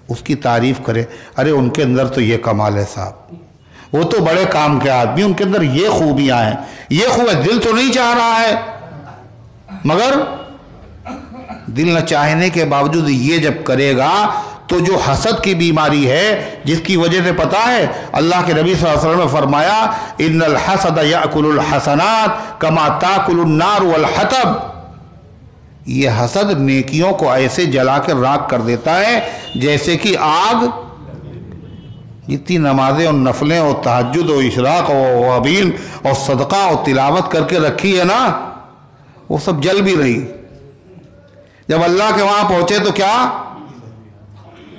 اس کی تعریف کرے، ارے ان کے اندر تو یہ کمال ہے صاحب، وہ تو بڑے کام کے آدمی، ان کے اندر یہ خوبیاں ہیں، یہ خوب ہے۔ دل تو نہیں چاہ رہا ہے، مگر دل نہ چاہنے کے باوجود یہ جب کرے گا تو جو حسد کی بیماری ہے، جس کی وجہ سے پتا ہے اللہ کے نبی صلی اللہ علیہ وسلم نے فرمایا ان الحسد یأکل الحسنات کما تاکل النار والحطب، یہ حسد نیکیوں کو ایسے جلا کر راکھ کر دیتا ہے جیسے کہ آگ جتنی نمازیں اور نفلیں اور تہجد اور اشراق اور ابین اور صدقہ اور تلاوت کر کے رکھی ہے نا، وہ سب جل بھی رہی، جب اللہ کے وہاں پہنچے تو کیا؟